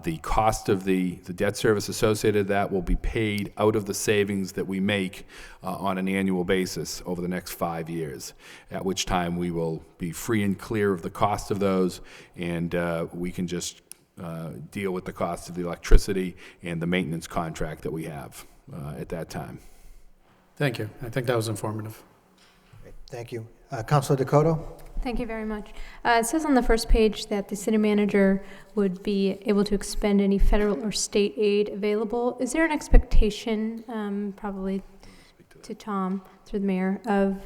The cost of the debt service associated with that will be paid out of the savings that we make on an annual basis over the next 5 years, at which time we will be free and clear of the cost of those, and we can just deal with the cost of the electricity and the maintenance contract that we have at that time. Thank you. I think that was informative. Thank you. Councilor Dakota? Thank you very much. It says on the first page that the city manager would be able to expend any federal or state aid available. Is there an expectation, probably to Tom, through the mayor, of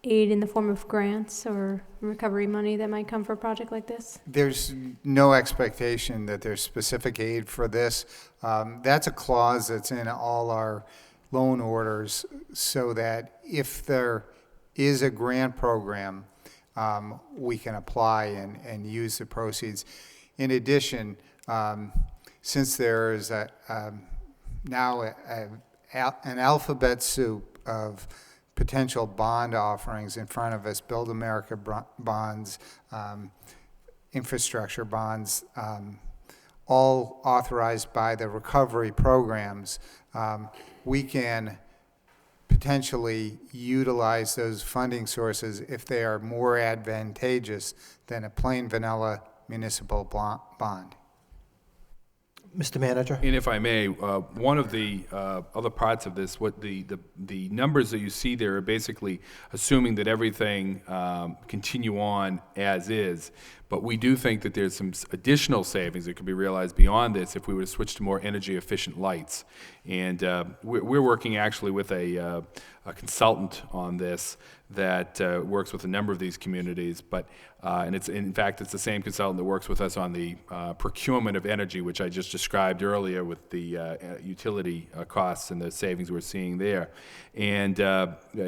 aid in the form of grants or recovery money that might come for a project like this? There's no expectation that there's specific aid for this. That's a clause that's in all our loan orders, so that if there is a grant program, we can apply and use the proceeds. In addition, since there is now an alphabet soup of potential bond offerings in front of us, Build America bonds, infrastructure bonds, all authorized by the recovery programs, we can potentially utilize those funding sources if they are more advantageous than a plain vanilla municipal bond. Mr. Manager? And if I may, one of the other parts of this, what the numbers that you see there are basically assuming that everything continue on as is. But we do think that there's some additional savings that could be realized beyond this if we were to switch to more energy efficient lights. And we're working actually with a consultant on this that works with a number of these communities, but and it's in fact it's the same consultant that works with us on the procurement of energy, which I just described earlier with the utility costs and the savings we're seeing there. And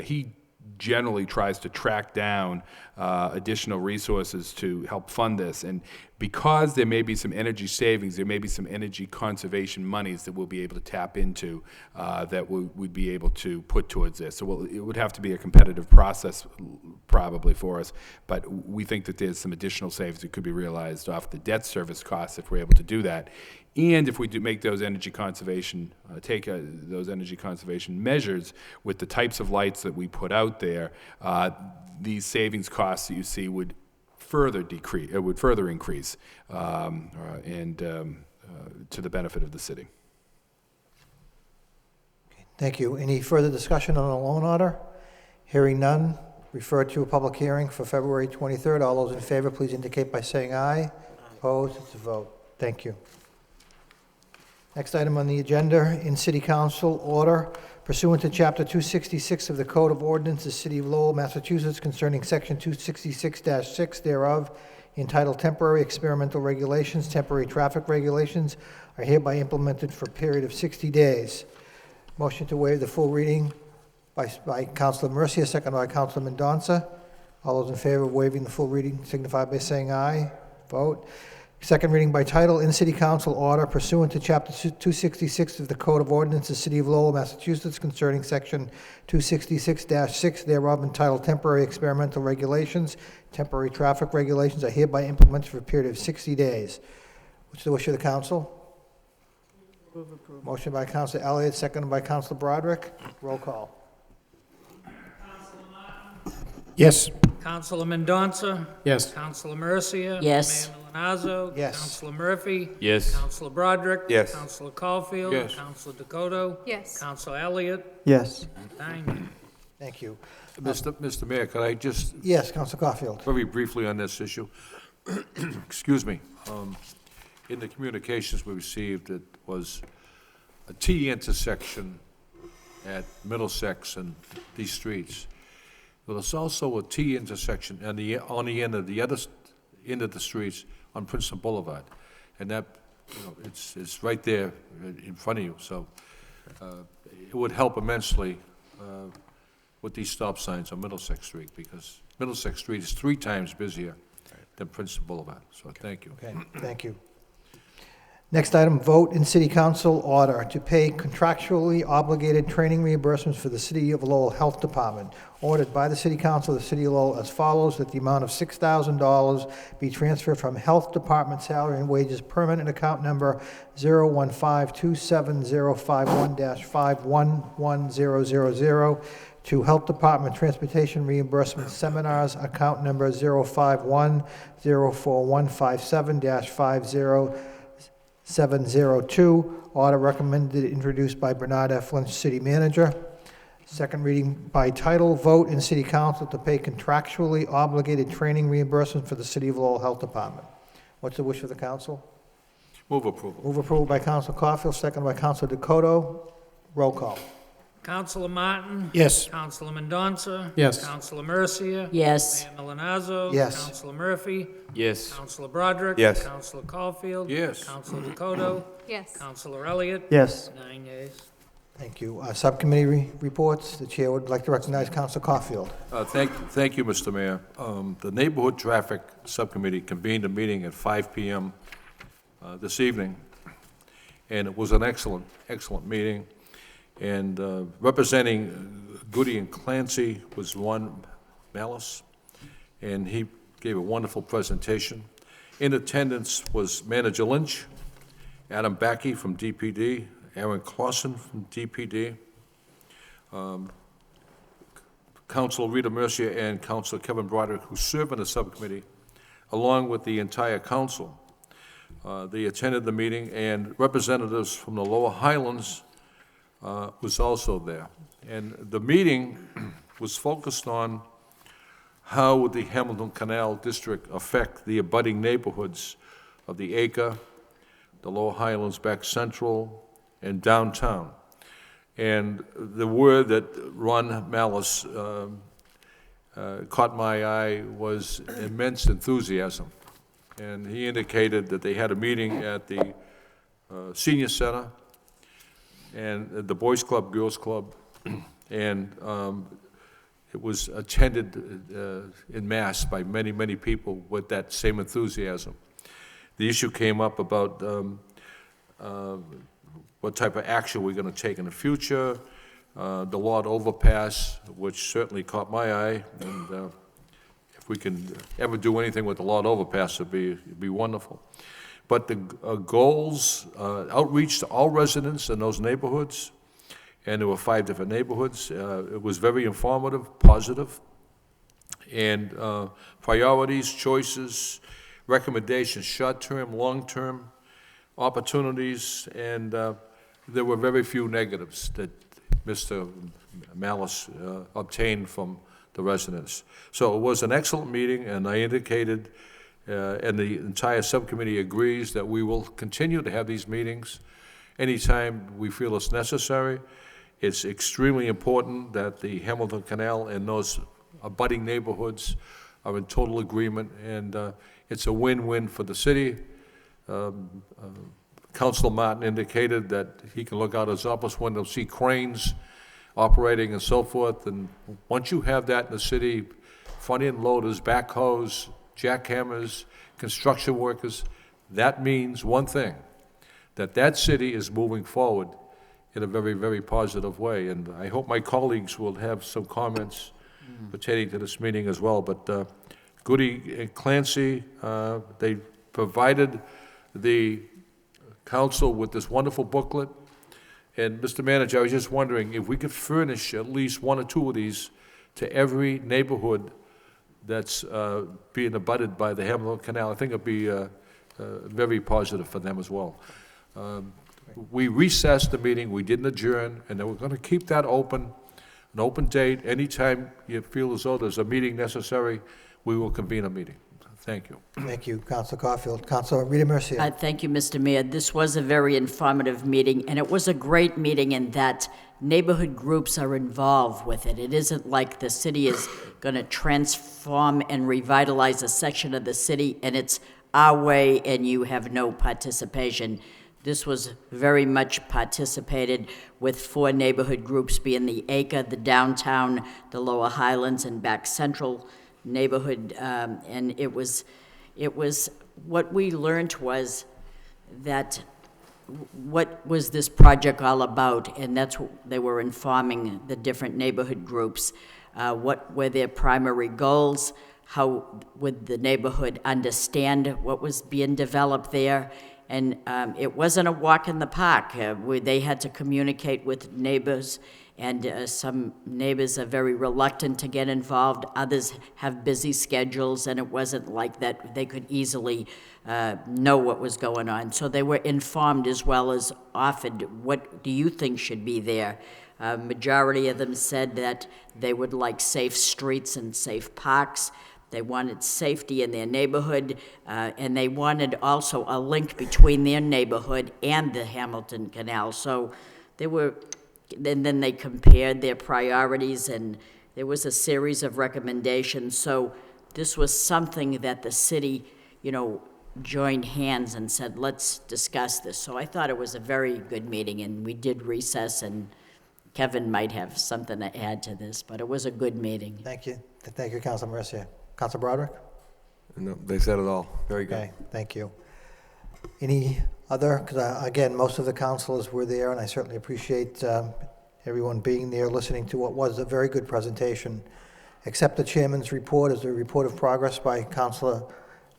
he generally tries to track down additional resources to help fund this. And because there may be some energy savings, there may be some energy conservation monies that we'll be able to tap into that we'd be able to put towards this. So it would have to be a competitive process probably for us, but we think that there's some additional savings that could be realized off the debt service costs if we're able to do that. And if we do make those energy conservation, those energy conservation measures with the types of lights that we put out there, these savings costs that you see would further decrease. It would further increase, and to the benefit of the city. Thank you. Any further discussion on the loan order? Hearing none, refer to a public hearing for February 23rd. All those in favor, please indicate by saying aye. Opposed? It's a vote. Thank you. Next item on the agenda, in City Council order pursuant to Chapter 266 of the Code of Ordinances, City of Lowell, Massachusetts, concerning Section 266-6 thereof, entitled Temporary Experimental Regulations, Temporary Traffic Regulations, are hereby implemented for a period of 60 days. Motion to waive the full reading by Councilor Mercia, second by Councilor Mendonça. All those in favor of waiving the full reading signify by saying aye. Vote. Second reading by title, in City Council order pursuant to Chapter 266 of the Code of Ordinances, City of Lowell, Massachusetts, concerning Section 266-6 thereof, entitled Temporary Experimental Regulations, Temporary Traffic Regulations, are hereby implemented for a period of 60 days. What's the wish of the council? Motion by Councilor Elliott, seconded by Councilor Broderick. Roll call. Yes. Councilor Mendonça? Yes. Councilor Mercia? Yes. Mayor Milanazo. Yes. Counselor Murphy. Yes. Counselor Broderick. Yes. Counselor Caulfield. Yes. Counselor Dakota. Yes. Counselor Elliott. Yes. 9 Thank you. Mr. Mayor, could I just, Yes, Counselor Caulfield. very briefly on this issue? Excuse me. In the communications we received, it was a T intersection at Middlesex and these streets. But there's also a T intersection on the end of the other end of the streets on Princeton Boulevard. And that, it's right there in front of you, so it would help immensely with these stop signs on Middlesex Street, because Middlesex Street is 3 times busier than Princeton Boulevard, so thank you. Okay, thank you. Next item, vote in City Council order to pay contractually obligated training reimbursements for the City of Lowell Health Department. Ordered by the City Council of the City of Lowell as follows, that the amount of $6,000 be transferred from Health Department Salary and Wages Permanent Account Number 015-27051-511000 to Health Department Transportation Reimbursement Seminars Account Number 051-04157-50. Order recommended, introduced by Bernard F. Lynch, City Manager. Second reading by title, vote in City Council to pay contractually obligated training reimbursement for the City of Lowell Health Department. What's the wish of the council? Move approval. Move approval by Council Caulfield, second by Council Dakota. Roll call. Counselor Martin. Yes. Counselor Mendonça. Yes. Counselor Mercia. Yes. Mayor Milanazo. Yes. Counselor Murphy. Yes. Counselor Broderick. Yes. Counselor Caulfield. Yes. Counselor Dakota. Yes. Counselor Elliott. Yes. 9 yeas. Thank you. Subcommittee reports. The chair would like to recognize Council Caulfield. Thank you, Mr. Mayor. The Neighborhood Traffic Subcommittee convened a meeting at 5 p.m. This evening, and it was an excellent meeting. And representing Goody and Clancy was Ron Malice, and he gave a wonderful presentation. In attendance was Manager Lynch, Adam Backey from DPD, Aaron Clausen from DPD, Councilor Rita Mercia and Councilor Kevin Broderick, who serve in the subcommittee, along with the entire council. They attended the meeting, and representatives from the Lower Highlands was also there. And the meeting was focused on how would the Hamilton Canal District affect the abutting neighborhoods of the Acre, the Lower Highlands, back central, and downtown. And the word that Ron Malice caught my eye was immense enthusiasm. And he indicated that they had a meeting at the Senior Center and the Boys Club, Girls Club, and it was attended in mass by many people with that same enthusiasm. The issue came up about what type of action we're going to take in the future, the Lord Overpass, which certainly caught my eye, and if we can ever do anything with the Lord Overpass, it'd be wonderful. But the goals, outreach to all residents in those neighborhoods, and there were 5 different neighborhoods. It was very informative, positive, and priorities, choices, recommendations, short-term, long-term opportunities, and there were very few negatives that Mr. Malice obtained from the residents. So it was an excellent meeting, and I indicated, and the entire subcommittee agrees, that we will continue to have these meetings anytime we feel it's necessary. It's extremely important that the Hamilton Canal and those abutting neighborhoods are in total agreement, and it's a win-win for the city. Councilor Martin indicated that he can look out his office window, see cranes operating and so forth, and once you have that in the city, front-end loaders, backhoes, jackhammers, construction workers, that means one thing, that city is moving forward in a very positive way. And I hope my colleagues will have some comments pertaining to this meeting as well. But Goody and Clancy, they provided the council with this wonderful booklet. And Mr. Manager, I was just wondering if we could furnish at least 1 or 2 of these to every neighborhood that's being abutted by the Hamilton Canal. I think it'd be very positive for them as well. We recessed the meeting, we didn't adjourn, and then we're going to keep that open, an open date. Anytime you feel as though there's a meeting necessary, we will convene a meeting. Thank you. Thank you, Councilor Caulfield. Councilor Rita Mercia. Thank you, Mr. Mayor. This was a very informative meeting, and it was a great meeting in that neighborhood groups are involved with it. It isn't like the city is going to transform and revitalize a section of the city, and it's our way, and you have no participation. This was very much participated with 4 neighborhood groups, being the Acre, the Downtown, the Lower Highlands, and Back Central neighborhood, and it was what we learned was that what was this project all about, and that's what they were informing the different neighborhood groups. What were their primary goals? How would the neighborhood understand what was being developed there? And it wasn't a walk in the park. They had to communicate with neighbors, and some neighbors are very reluctant to get involved. Others have busy schedules, and it wasn't like that they could easily know what was going on. So they were informed as well as offered, what do you think should be there? Majority of them said that they would like safe streets and safe parks. They wanted safety in their neighborhood, and they wanted also a link between their neighborhood and the Hamilton Canal. So they were, and then they compared their priorities, and there was a series of recommendations. So this was something that the city, joined hands and said, let's discuss this. So I thought it was a very good meeting, and we did recess, and Kevin might have something to add to this, but it was a good meeting. Thank you. Thank you, Councilor Mercia. Councilor Broderick? No, they said it all. Very good. Okay, thank you. Any other, because again, most of the councilors were there, and I certainly appreciate everyone being there, listening to what was a very good presentation. Accept the chairman's report as a report of progress by Councilor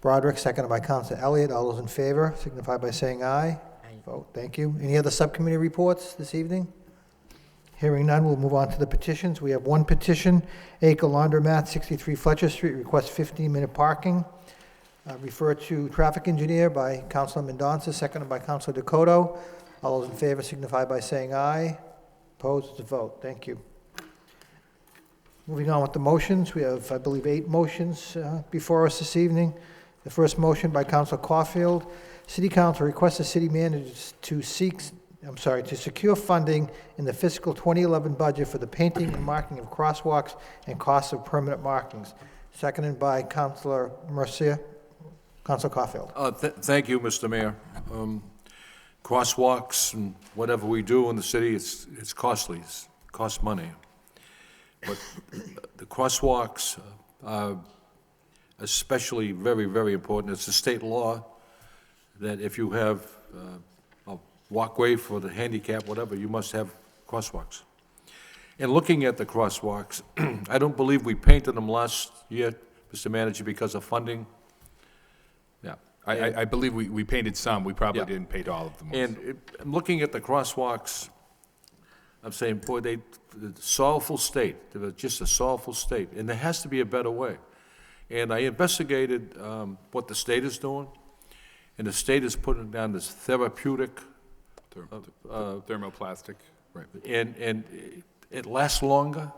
Broderick, seconded by Councilor Elliott. All those in favor signify by saying aye. Aye. Vote. Thank you. Any other subcommittee reports this evening? Hearing none, we'll move on to the petitions. We have one petition, Acre Laundromat, 63 Fletcher Street, requests 15-minute parking. Referred to traffic engineer by Councilor Mendonça, seconded by Councilor Dakota. All those in favor signify by saying aye. Opposed, it's a vote. Thank you. Moving on with the motions, we have, I believe, 8 motions before us this evening. The first motion by Councilor Caulfield. City Council requests the city manager to secure funding in the fiscal 2011 budget for the painting and marking of crosswalks and costs of permanent markings. Seconded by Councilor Mercia. Councilor Caulfield. Thank you, Mr. Mayor. Crosswalks and whatever we do in the city, it's costly. It costs money. But the crosswalks are especially very, very important. It's a state law that if you have a walkway for the handicap, whatever, you must have crosswalks. And looking at the crosswalks, I don't believe we painted them last year, Mr. Manager, because of funding. Yeah. I believe we painted some. We probably Yeah. didn't paint all of them. And I'm looking at the crosswalks, I'm saying, boy, they're sorrowful state. They're just a sorrowful state, and there has to be a better way. And I investigated what the state is doing, and the state is putting down this therapeutic, Thermoplastic, right. and it lasts longer.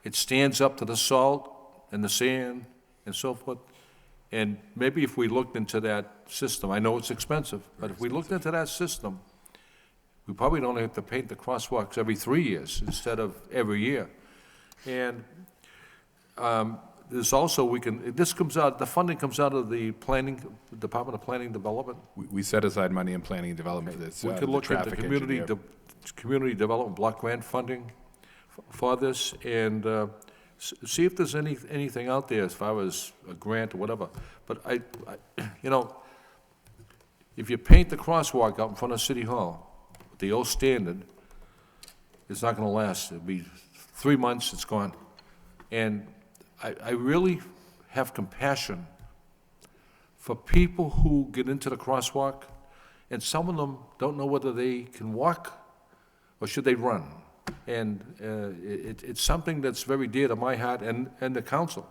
It stands up to the salt and the sand and so forth. And maybe if we looked into that system, I know it's expensive, but if we looked into that system, we probably don't have to paint the crosswalks every 3 years instead of every year. And there's also, the funding comes out of the Department of Planning and Development. We set aside money in planning and development. That's, We could the look at the traffic community, engineer. community development block grant funding for this, and see if there's anything out there as far as a grant or whatever. But if you paint the crosswalk out in front of City Hall, the old standard, it's not gonna last. It'll be 3 months, it's gone. And I really have compassion for people who get into the crosswalk, and some of them don't know whether they can walk or should they run. And it's something that's very dear to my heart and the council.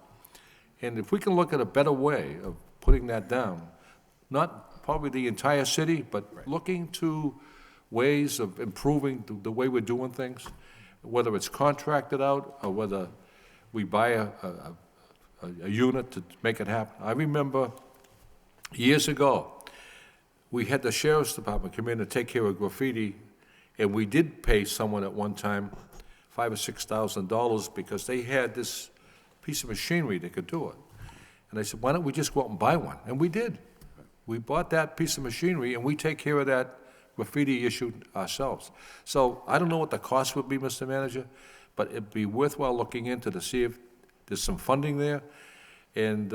And if we can look at a better way of putting that down, not probably the entire city, but looking to ways of improving the way we're doing things, whether it's contracted out or whether we buy a unit to make it happen. I remember years ago, we had the sheriff's department come in to take care of graffiti, and we did pay someone at one time $5,000 or $6,000 because they had this piece of machinery that could do it. And I said, why don't we just go out and buy one? And we did. We bought that piece of machinery, and we take care of that graffiti issue ourselves. So I don't know what the cost would be, Mr. Manager, but it'd be worthwhile looking into to see if there's some funding there, and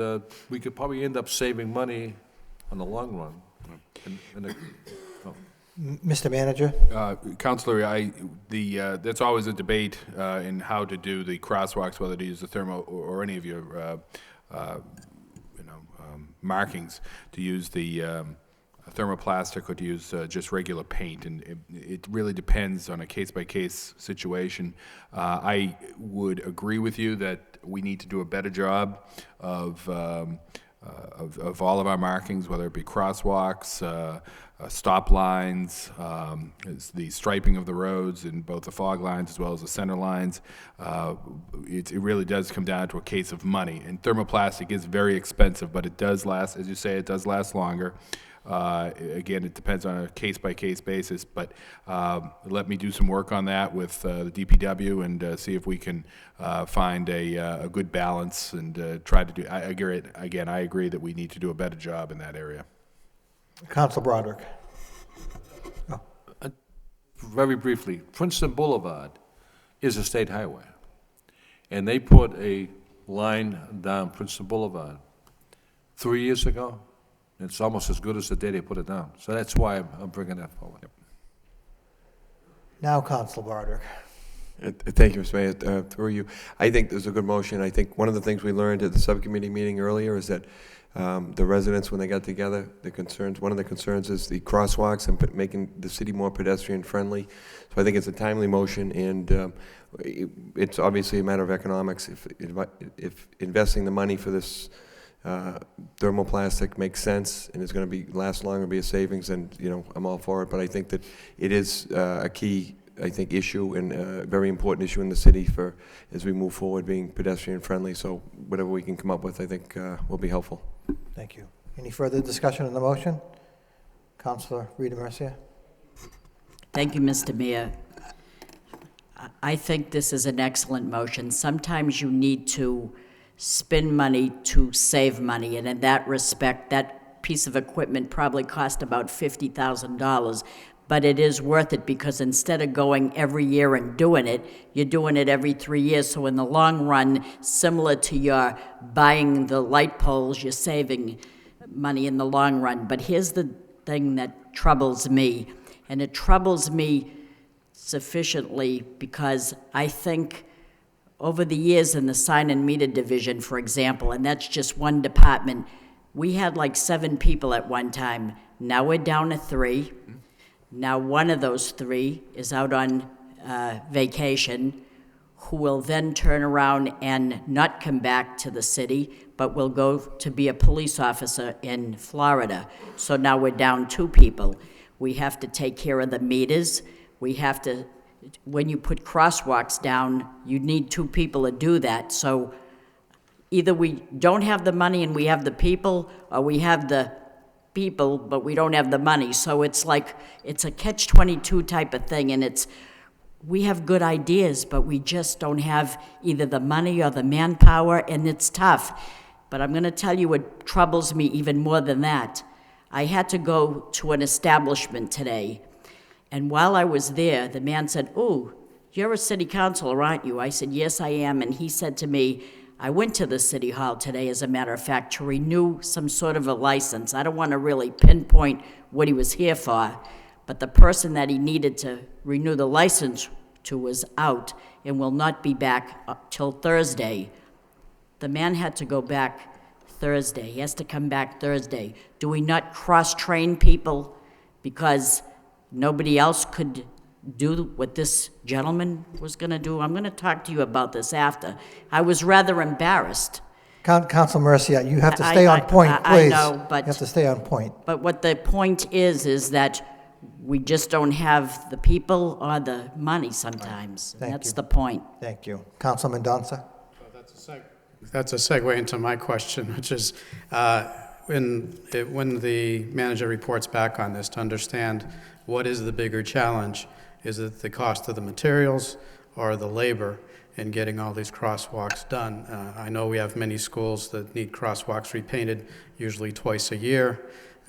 we could probably end up saving money on the long run. Mr. Manager? Counselor, that's always a debate in how to do the crosswalks, whether to use the thermo or any of your, markings, to use the thermoplastic or to use just regular paint, and it really depends on a case-by-case situation. I would agree with you that we need to do a better job of all of our markings, whether it be crosswalks, stop lines, the striping of the roads in both the fog lines as well as the center lines. It really does come down to a case of money. And thermoplastic is very expensive, but it does last, as you say, it does last longer. Again, it depends on a case-by-case basis, but let me do some work on that with the DPW and see if we can find a good balance and try to do. I agree that we need to do a better job in that area. Council Broderick. Very briefly, Princeton Boulevard is a state highway, and they put a line down Princeton Boulevard 3 years ago. It's almost as good as the day they put it down. So that's why I'm bringing that forward. Now, Council Broderick. Thank you, Mr. Mayor. Through you, I think there's a good motion. I think one of the things we learned at the subcommittee meeting earlier is that the residents, when they got together, one of the concerns is the crosswalks and making the city more pedestrian friendly. So I think it's a timely motion, and it's obviously a matter of economics. If investing the money for this thermoplastic makes sense and it's going to last longer, be a savings, and I'm all for it. But I think that it is a key, issue and a very important issue in the city for as we move forward, being pedestrian friendly. So whatever we can come up with, I think will be helpful. Thank you. Any further discussion on the motion? Councilor Rita Mercia. Thank you, Mr. Mayor. I think this is an excellent motion. Sometimes you need to spend money to save money, and in that respect, that piece of equipment probably cost about $50,000, but it is worth it because instead of going every year and doing it, you're doing it every 3 years. So in the long run, similar to your buying the light poles, you're saving money in the long run. But here's the thing that troubles me, and it troubles me sufficiently because I think over the years in the sign and meter division, for example, and that's just one department, we had like 7 people at one time. Now we're down to 3. Now one of those 3 is out on vacation, who will then turn around and not come back to the city, but will go to be a police officer in Florida. So now we're down 2 people. We have to take care of the meters. We have to, when you put crosswalks down, you need 2 people to do that. So either we don't have the money and we have the people, or we have the people, but we don't have the money. So it's like, it's a catch-22 type of thing, and we have good ideas, but we just don't have either the money or the manpower, and it's tough. But I'm going to tell you what troubles me even more than that. I had to go to an establishment today, and while I was there, the man said, "Ooh, you're a city councilor, aren't you?" I said, "Yes, I am." And he said to me, "I went to the city hall today, as a matter of fact, to renew some sort of a license." I don't want to really pinpoint what he was here for, but the person that he needed to renew the license to was out and will not be back till Thursday. The man had to go back Thursday. He has to come back Thursday. Do we not cross-train people because nobody else could do what this gentleman was going to do? I'm going to talk to you about this after. I was rather embarrassed Council Mercia, you have to I- stay on I- point, I please. know, but- You have to stay on point. But what the point is that we just don't have the people or the money sometimes. Thank That's you. the point. Thank you. Councilman Donza? That's a segue into my question, which is, when the manager reports back on this, to understand what is the bigger challenge? Is it the cost of the materials or the labor in getting all these crosswalks done? I know we have many schools that need crosswalks repainted, usually twice a year.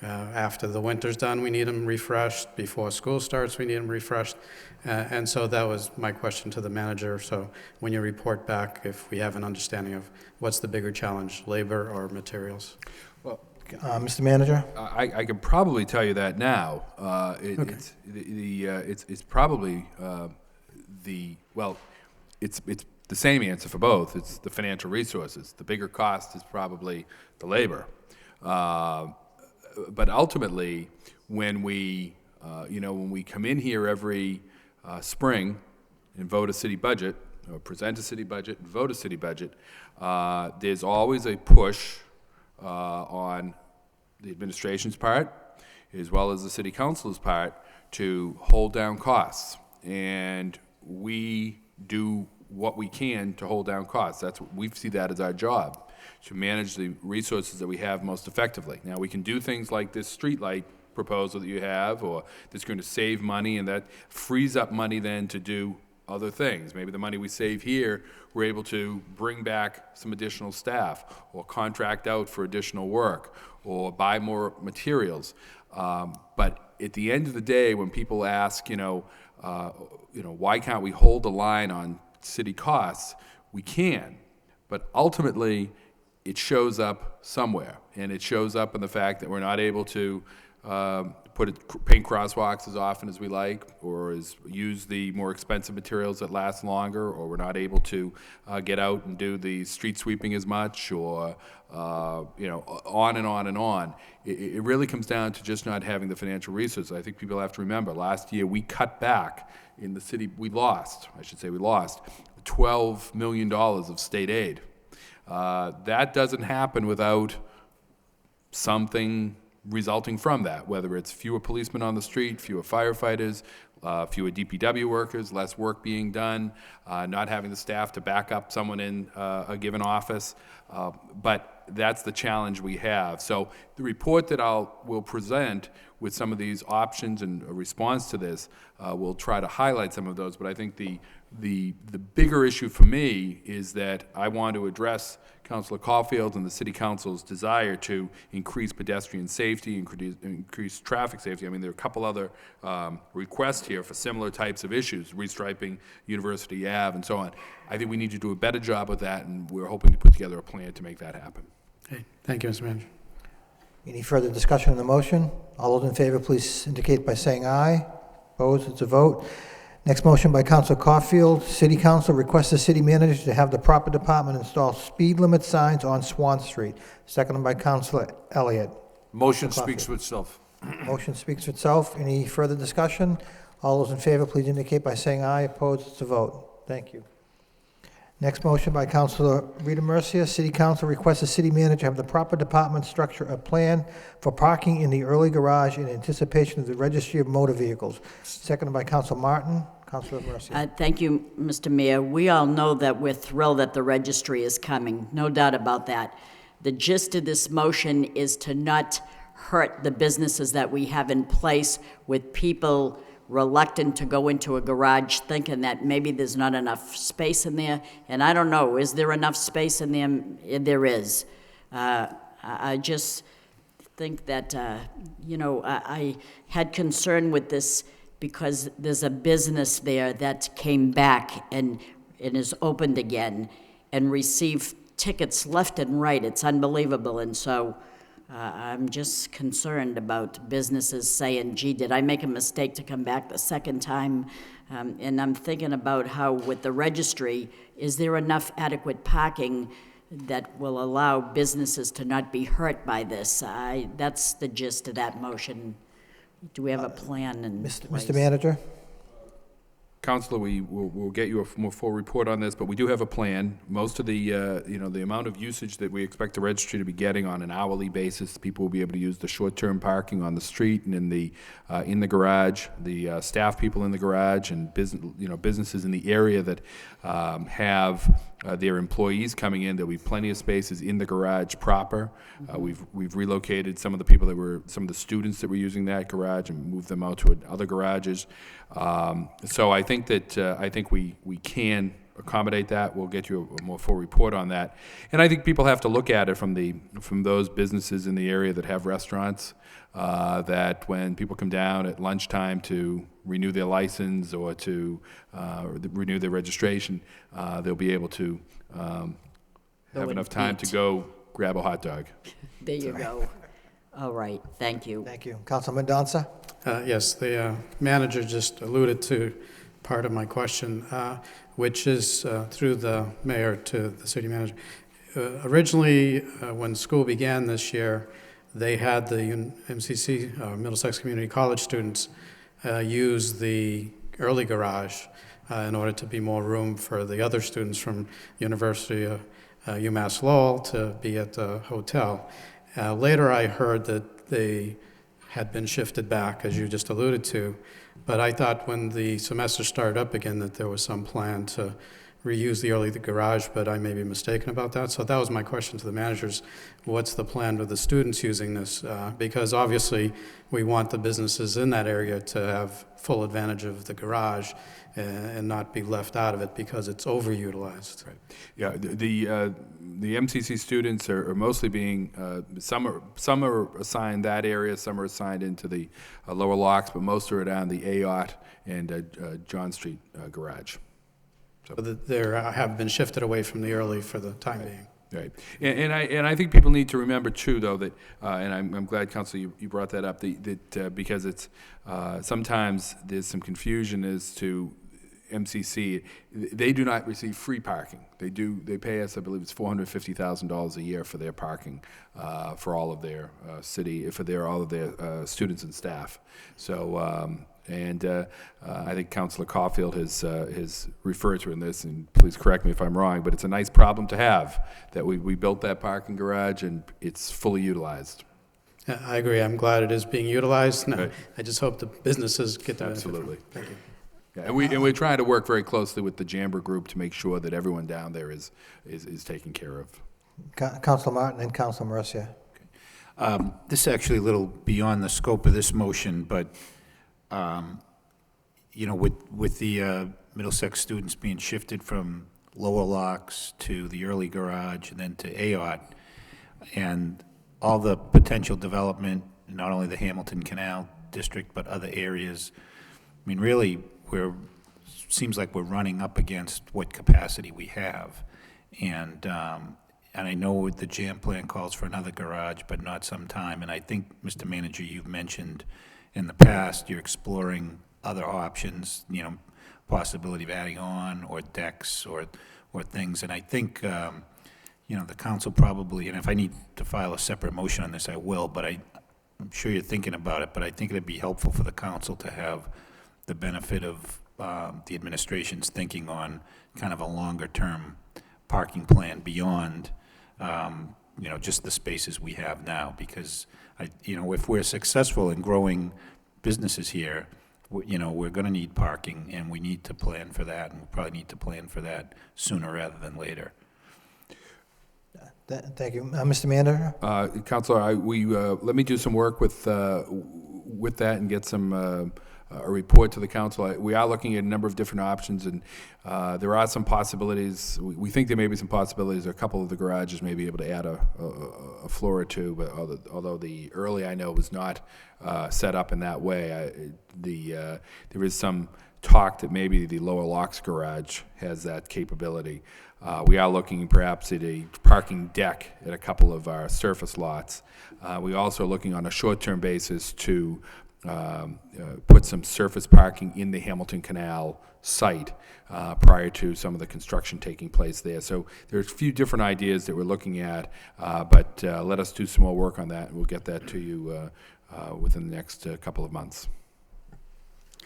After the winter's done, we need them refreshed. Before school starts, we need them refreshed. And so that was my question to the manager. So when you report back, if we have an understanding of what's the bigger challenge, labor or materials? Mr. Manager? I can probably tell you that now. It's probably it's the same answer for both. It's the financial resources. The bigger cost is probably the labor. But ultimately, when we come in here every spring and vote a city budget, or present a city budget and vote a city budget, there's always a push on the administration's part, as well as the city council's part, to hold down costs. And we do what we can to hold down costs. We see that as our job, to manage the resources that we have most effectively. Now, we can do things like this streetlight proposal that you have, or that's going to save money, and that frees up money then to do other things. Maybe the money we save here, we're able to bring back some additional staff, or contract out for additional work, or buy more materials. But at the end of the day, when people ask, why can't we hold the line on city costs? We can, but ultimately, it shows up somewhere, and it shows up in the fact that we're not able to paint crosswalks as often as we like, or use the more expensive materials that last longer, or we're not able to get out and do the street sweeping as much, or on and on and on. It really comes down to just not having the financial resources. I think people have to remember, last year we cut back in the city. We lost $12 million of state aid. That doesn't happen without something resulting from that, whether it's fewer policemen on the street, fewer firefighters, fewer DPW workers, less work being done, not having the staff to back up someone in a given office. But that's the challenge we have. So the report that we'll present with some of these options and a response to this, we'll try to highlight some of those. But I think the bigger issue for me is that I want to address Councilor Caulfield's and the City Council's desire to increase pedestrian safety, increase traffic safety. I mean, there are a couple other requests here for similar types of issues, restriping University Ave and so on. I think we need to do a better job with that, and we're hoping to put together a plan to make that happen. Okay, thank you, Mr. Manager. Any further discussion on the motion? All those in favor, please indicate by saying aye. Opposed? It's a vote. Next motion by Councilor Caulfield. City Council requests the city manager to have the proper department install speed limit signs on Swan Street. Seconded by Councilor Elliott. Motion speaks for itself. Motion speaks for itself. Any further discussion? All those in favor, please indicate by saying aye. Opposed? It's a vote. Thank you. Next motion by Councilor Rita Mercia. City Council requests the city manager have the proper department structure a plan for parking in the early garage in anticipation of the registry of motor vehicles. Seconded by Councilor Martin. Councilor Mercia. Thank you, Mr. Mayor. We all know that we're thrilled that the registry is coming, no doubt about that. The gist of this motion is to not hurt the businesses that we have in place, with people reluctant to go into a garage thinking that maybe there's not enough space in there. And I don't know, is there enough space in there? There is. I just think that, I had concern with this because there's a business there that came back and is opened again and received tickets left and right. It's unbelievable. And so I'm just concerned about businesses saying, gee, did I make a mistake to come back the second time? And I'm thinking about how with the registry, is there enough adequate parking that will allow businesses to not be hurt by this? That's the gist of that motion. Do we have a plan in place? Mr. Manager? Counselor, we'll get you a more full report on this, but we do have a plan. Most of the, the amount of usage that we expect the registry to be getting on an hourly basis, people will be able to use the short-term parking on the street and in the garage, the staff people in the garage, and businesses in the area that have their employees coming in. There'll be plenty of spaces in the garage proper. We've relocated some of the people some of the students that were using that garage and moved them out to other garages. So I think we can accommodate that. We'll get you a more full report on that. And I think people have to look at it from those businesses in the area that have restaurants, that when people come down at lunchtime to renew their license or to renew their registration, they'll be able to have and enough time to eat. go grab a hot dog. There you go. All right, thank you. Thank you. Councilman Danza? Yes, the manager just alluded to part of my question, which is through the mayor to the city manager. Originally, when school began this year, they had the MCC, Middlesex Community College students, use the early garage in order to be more room for the other students from University of UMass Lowell to be at the hotel. Later, I heard that they had been shifted back, as you just alluded to, but I thought when the semester started up again that there was some plan to reuse the garage, but I may be mistaken about that. So that was my question to the managers. What's the plan with the students using this? Because obviously we want the businesses in that area to have full advantage of the garage and not be left out of it because it's overutilized. Right. Yeah, the MCC students are mostly being, some are assigned that area, some are assigned into the lower locks, but most are down the Ayotte and John Street garage. So they have been shifted away from the early for the time being. Right, and I think people need to remember too, though, that and I'm glad, Councilor, you brought that up. That because it's sometimes there's some confusion as to MCC. They do not receive free parking. They pay us, I believe it's $450,000 a year for their parking for all of their all of their students and staff. So. I think Councilor Caulfield has referred to in this, and please correct me if I'm wrong, but it's a nice problem to have, that we built that parking garage and it's fully utilized. Yeah, I agree. I'm glad it is being utilized. No, Right. I just hope the businesses get the benefit from it. Absolutely. Thank you. Yeah, and we're trying to work very closely with the Jamber Group to make sure that everyone down there is taken care of. Councilor Martin and Councilor Mercia. This is actually a little beyond the scope of this motion, but with the Middlesex students being shifted from lower locks to the early garage and then to Ayotte, and all the potential development, not only the Hamilton Canal District, but other areas, I mean, really, seems like we're running up against what capacity we have. And I know the jam plan calls for another garage, but not some time. And I think, Mr. Manager, you've mentioned in the past, you're exploring other options, possibility of adding on, or decks, or things. And I think, the council probably, and if I need to file a separate motion on this, I will, but I'm sure you're thinking about it, but I think it'd be helpful for the council to have the benefit of the administration's thinking on kind of a longer-term parking plan beyond, just the spaces we have now, because if we're successful in growing businesses here, we're going to need parking, and we need to plan for that, and we probably need to plan for that sooner rather than later. Thank you. Mr. Manager? Councilor, let me do some work with that and get some a report to the council. We are looking at a number of different options, and there are some possibilities. We think there may be some possibilities. A couple of the garages may be able to add a floor or two, but although the early, I know, was not set up in that way, there is some talk that maybe the lower locks garage has that capability. We are looking perhaps at a parking deck at a couple of our surface lots. We also are looking on a short-term basis to put some surface parking in the Hamilton Canal site prior to some of the construction taking place there. So there's a few different ideas that we're looking at, but let us do some more work on that, and we'll get that to you within the next couple of months.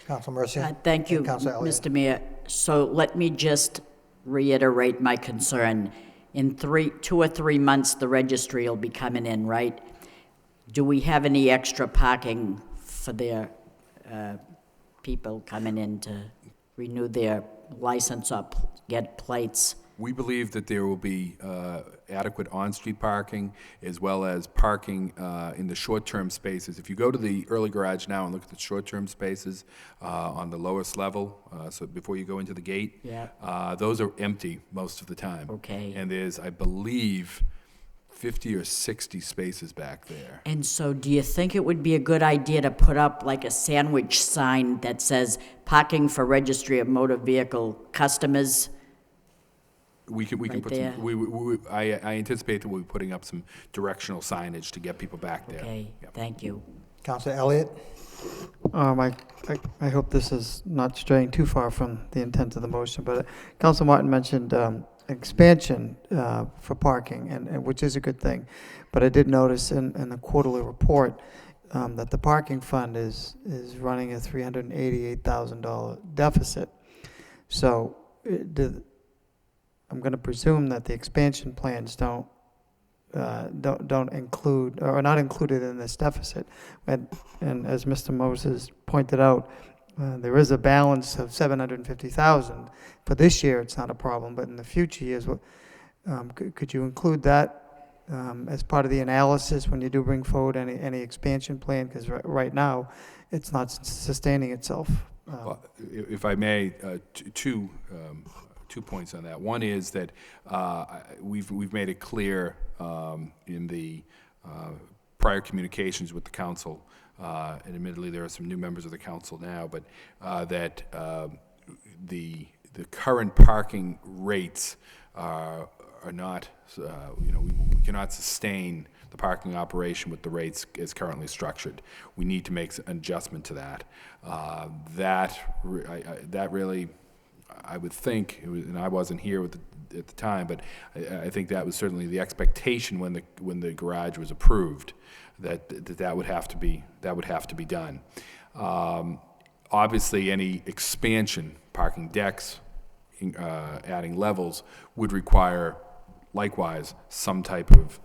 Council Mercia? Thank you, And Council Elliott. Mr. Mayor. So let me just reiterate my concern. In 2 or 3 months, the registry will be coming in, right? Do we have any extra parking for their people coming in to renew their license or get plates? We believe that there will be adequate on-street parking as well as parking in the short-term spaces. If you go to the early garage now and look at the short-term spaces on the lowest level, so before you go into the gate, Yeah. those are empty most of the time. Okay. And there's, I believe, 50 or 60 spaces back there. And so do you think it would be a good idea to put up like a sandwich sign that says parking for registry of motor vehicle customers? We can Right put there. some, I anticipate that we'll be putting up some directional signage to get people back there. Okay, Yep. thank you. Council Elliott? I hope this is not straying too far from the intent of the motion, but Council Martin mentioned expansion for parking, and which is a good thing. But I did notice in the quarterly report that the parking fund is running a $388,000 deficit. So I'm going to presume that the expansion plans don't include, or are not included in this deficit. And as Mr. Moses pointed out, there is a balance of $750,000. For this year, it's not a problem, but in the future years, could you include that as part of the analysis when you do bring forward any expansion plan? Because right now, it's not sustaining itself. Well, if I may, two points on that. One is that we've made it clear in the prior communications with the council, and admittedly there are some new members of the council now, but that the current parking rates are not, we cannot sustain the parking operation with the rates as currently structured. We need to make an adjustment to that. That really, I would think, and I wasn't here at the time, but I think that was certainly the expectation when the garage was approved, that would have to be done. Obviously, any expansion, parking decks, adding levels, would require likewise some type of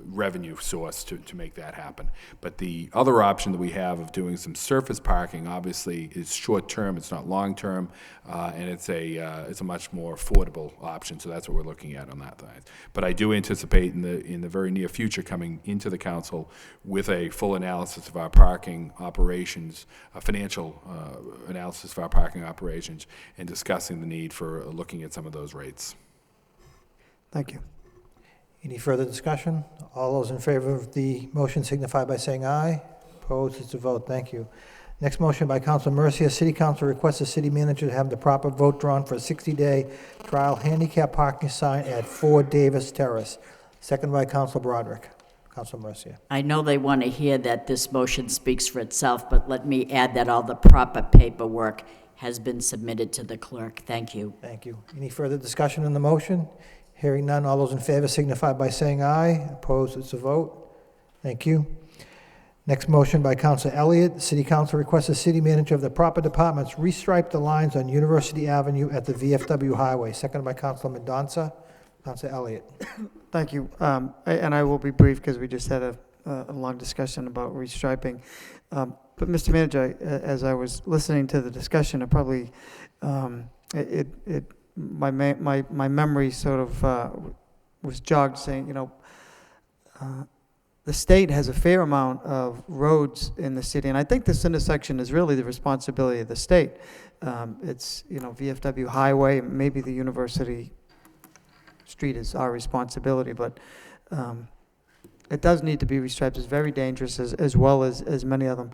revenue source to make that happen. But the other option that we have of doing some surface parking obviously is short-term, it's not long-term, and it's a much more affordable option, so that's what we're looking at on that side. But I do anticipate in the very near future coming into the council with a full analysis of our parking operations, a financial analysis of our parking operations, and discussing the need for looking at some of those rates. Thank you. Any further discussion? All those in favor of the motion signify by saying aye. Opposed, it's a vote. Thank you. Next motion by Council Mercia. City Council requests the city manager to have the proper vote drawn for a 60-day trial handicap parking sign at 4 Davis Terrace. Second by Council Broderick. Council Mercia. I know they want to hear that this motion speaks for itself, but let me add that all the proper paperwork has been submitted to the clerk. Thank you. Thank you. Any further discussion on the motion? Hearing none, all those in favor signify by saying aye. Opposed, it's a vote. Thank you. Next motion by Council Elliott. The City Council requests the city manager of the proper departments restripe the lines on University Avenue at the VFW Highway. Seconded by Council Mendonça. Council Elliott. Thank you. And I will be brief because we just had a long discussion about restriping. But Mr. Manager, as I was listening to the discussion, it probably, my memory sort of was jogged saying, the state has a fair amount of roads in the city, and I think this intersection is really the responsibility of the state. It's, VFW Highway, maybe the University Street is our responsibility, but it does need to be restriped. It's very dangerous, as well as many of them.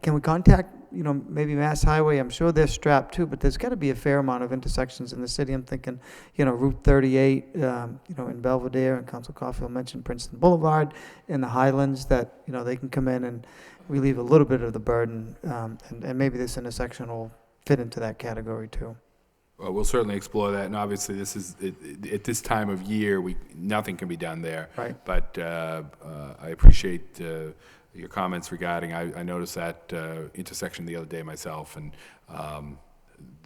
Can we contact, maybe Mass Highway? I'm sure they're strapped too, but there's got to be a fair amount of intersections in the city. I'm thinking, Route 38, in Belvedere, and Council Caulfield mentioned Princeton Boulevard, in the Highlands, that, they can come in and relieve a little bit of the burden, and maybe this intersection will fit into that category too. We'll certainly explore that, and obviously, this is, at this time of year, nothing can be done there. Right. But I appreciate your comments regarding, I noticed that intersection the other day myself, and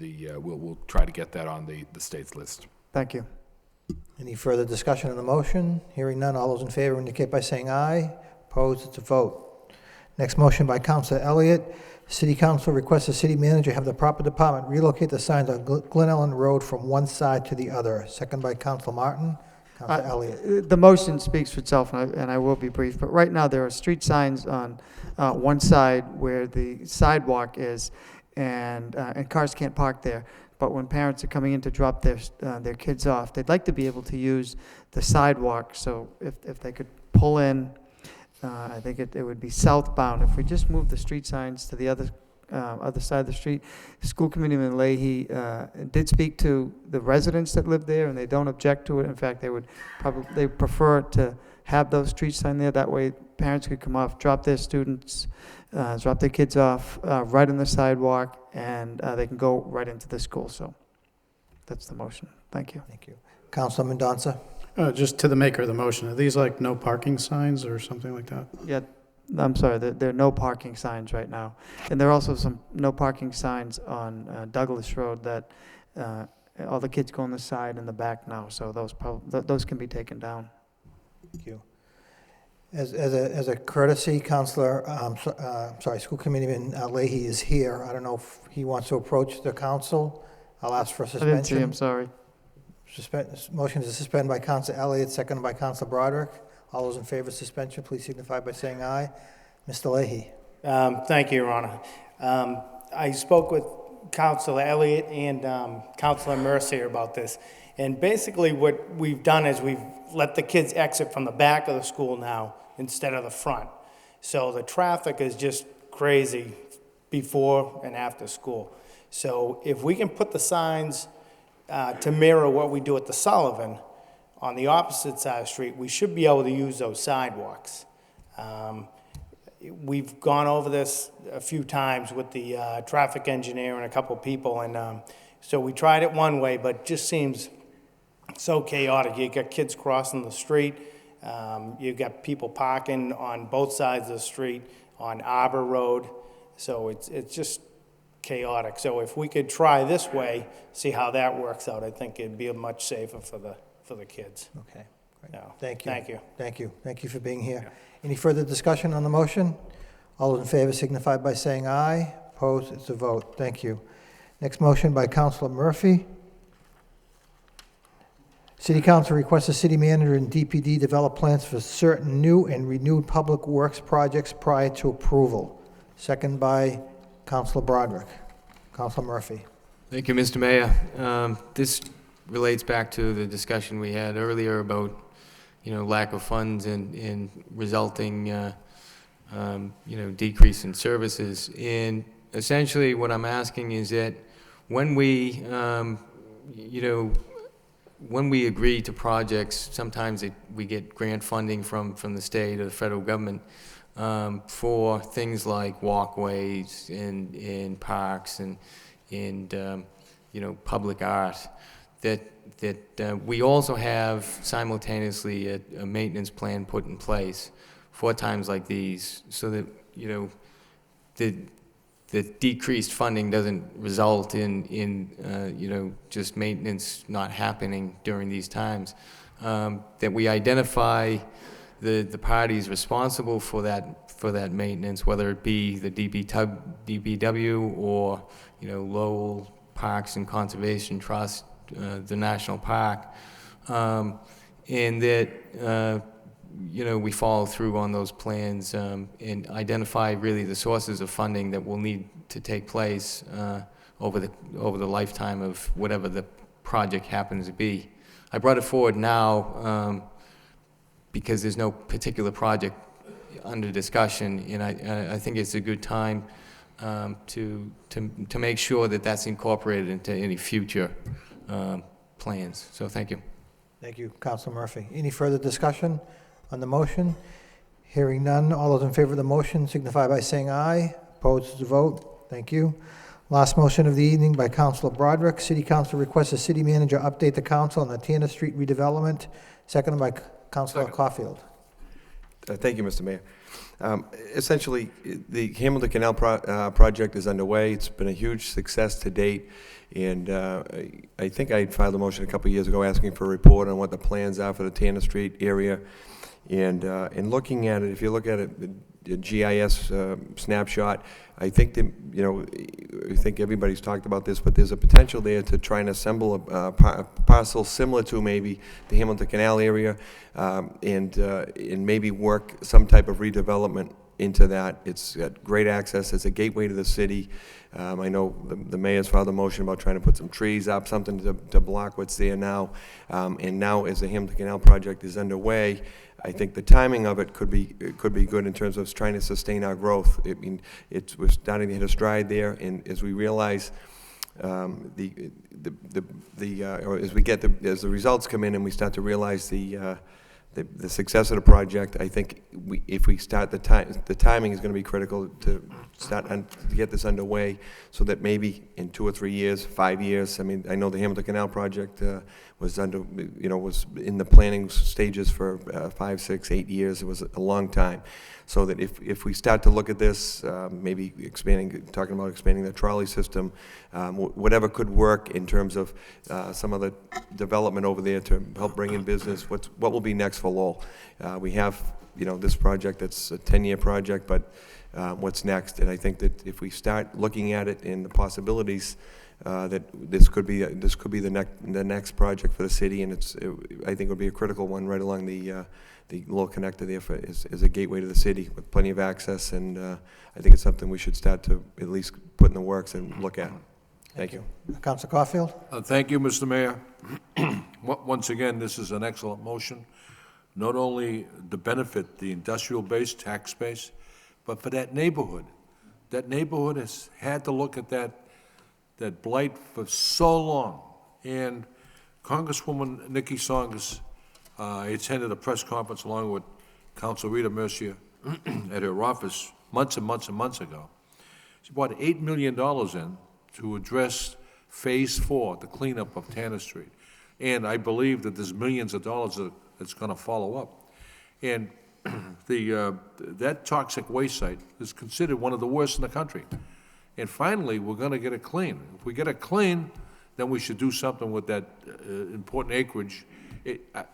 we'll try to get that on the state's list. Thank you. Any further discussion on the motion? Hearing none, all those in favor indicate by saying aye. Opposed, it's a vote. Next motion by Councilor Elliott. City Council requests the city manager have the proper department relocate the signs on Glen Ellen Road from one side to the other. Second by Councilor Martin. Councilor Elliott. The motion speaks for itself, and I will be brief, but right now there are street signs on one side where the sidewalk is, and cars can't park there. But when parents are coming in to drop their kids off, they'd like to be able to use the sidewalk. So if they could pull in, I think it would be southbound. If we just move the street signs to the other side of the street. School Committeeman Leahy did speak to the residents that live there, and they don't object to it. In fact, they prefer to have those street signs there. That way, parents could come off, drop their kids off right on the sidewalk, and they can go right into the school. So that's the motion. Thank you. Thank you. Councilor Mendonça. Just to the maker of the motion, are these like no parking signs or something like that? Yeah, I'm sorry, there are no parking signs right now. And there are also some no parking signs on Douglas Road that all the kids go on the side and the back now, so those can be taken down. Thank you. As a courtesy, Councilor, School Committeeman Leahy is here. I don't know if he wants to approach the council. I'll ask for a I suspension. didn't see him, sorry. Motion to suspend by Councilor Elliott, seconded by Councilor Broderick. All those in favor of suspension, please signify by saying aye. Mr. Leahy. Thank you, Your Honor. I spoke with Councilor Elliott and Councilor Mercier about this. And basically what we've done is we've let the kids exit from the back of the school now instead of the front. So the traffic is just crazy before and after school. So if we can put the signs to mirror what we do at the Sullivan on the opposite side of the street, we should be able to use those sidewalks. We've gone over this a few times with the traffic engineer and a couple people, and so we tried it one way, but it just seems so chaotic. You got kids crossing the street, you've got people parking on both sides of the street on Arbor Road, so it's just chaotic. So if we could try this way, see how that works out, I think it'd be much safer for the kids. Okay. Great. No. Thank you. Thank you. Thank you. Thank you for being here. Any further discussion on the motion? All those in favor signify by saying aye. Opposed, it's a vote. Thank you. Next motion by Councilor Murphy. City Council requests the city manager and DPD develop plans for certain new and renewed public works projects prior to approval. Second by Councilor Broderick. Councilor Murphy. Thank you, Mr. Mayor. This relates back to the discussion we had earlier about, lack of funds and resulting, decrease in services. And essentially what I'm asking is that when we, when we agree to projects, sometimes we get grant funding from the state or the federal government for things like walkways and parks and public art, that we also have simultaneously a maintenance plan put in place for times like these, so that the decreased funding doesn't result in just maintenance not happening during these times. That we identify the parties responsible for that maintenance, whether it be the DPW or Lowell Parks and Conservation Trust, the National Park, and that we follow through on those plans and identify really the sources of funding that will need to take place over the lifetime of whatever the project happens to be. I brought it forward now because there's no particular project under discussion, and I think it's a good time to make sure that that's incorporated into any future plans. So thank you. Thank you, Councilor Murphy. Any further discussion on the motion? Hearing none, all those in favor of the motion signify by saying aye. Opposed is a vote. Thank you. Last motion of the evening by Councilor Broderick. City Council requests the city manager update the council on the Tanner Street redevelopment. Seconded by Councilor Caulfield. Thank you, Mr. Mayor. Essentially, the Hamilton Canal project is underway. It's been a huge success to date, and I think I filed a motion a couple of years ago asking for a report on what the plans are for the Tanner Street area. And in looking at it, if you look at it, the GIS snapshot, I think that, you know, I think everybody's talked about this, but there's a potential there to try and assemble a parcel similar to maybe the Hamilton Canal area, and maybe work some type of redevelopment into that. It's got great access. It's a gateway to the city. I know the mayor's filed a motion about trying to put some trees up, something to block what's there now. And now, as the Hamilton Canal project is underway, I think the timing of it could be good in terms of trying to sustain our growth. I mean, we're starting to hit a stride there, and as we realize, or as the results come in and we start to realize the success of the project, I think if we start the timing is going to be critical to start to get this underway, so that maybe in 2 or 3 years, 5 years. I mean, I know the Hamilton Canal project was in the planning stages for 5, 6, 8 years. It was a long time. So that if we start to look at this, maybe talking about expanding the trolley system, whatever could work in terms of some of the development over there to help bring in business. What will be next for Lowell? We have, this project that's a 10-year project, but what's next? And I think that if we start looking at it and the possibilities, that this could be the next project for the city, and I think it would be a critical one right along the Lowell connector there as a gateway to the city with plenty of access, and I think it's something we should start to at least put in the works and look at. Thank you. Councilor Caulfield? Thank you, Mr. Mayor. Once again, this is an excellent motion, not only to benefit the industrial-based tax base, but for that neighborhood. That neighborhood has had to look at that blight for so long. And Congresswoman Nikki Songus attended a press conference along with Council Rita Mercier at her office months and months and months ago. She brought $8 million in to address Phase 4, the cleanup of Tanner Street. And I believe that there's millions of dollars that's going to follow up. And that toxic waste site is considered one of the worst in the country. And finally, we're going to get it clean. If we get it clean, then we should do something with that important acreage.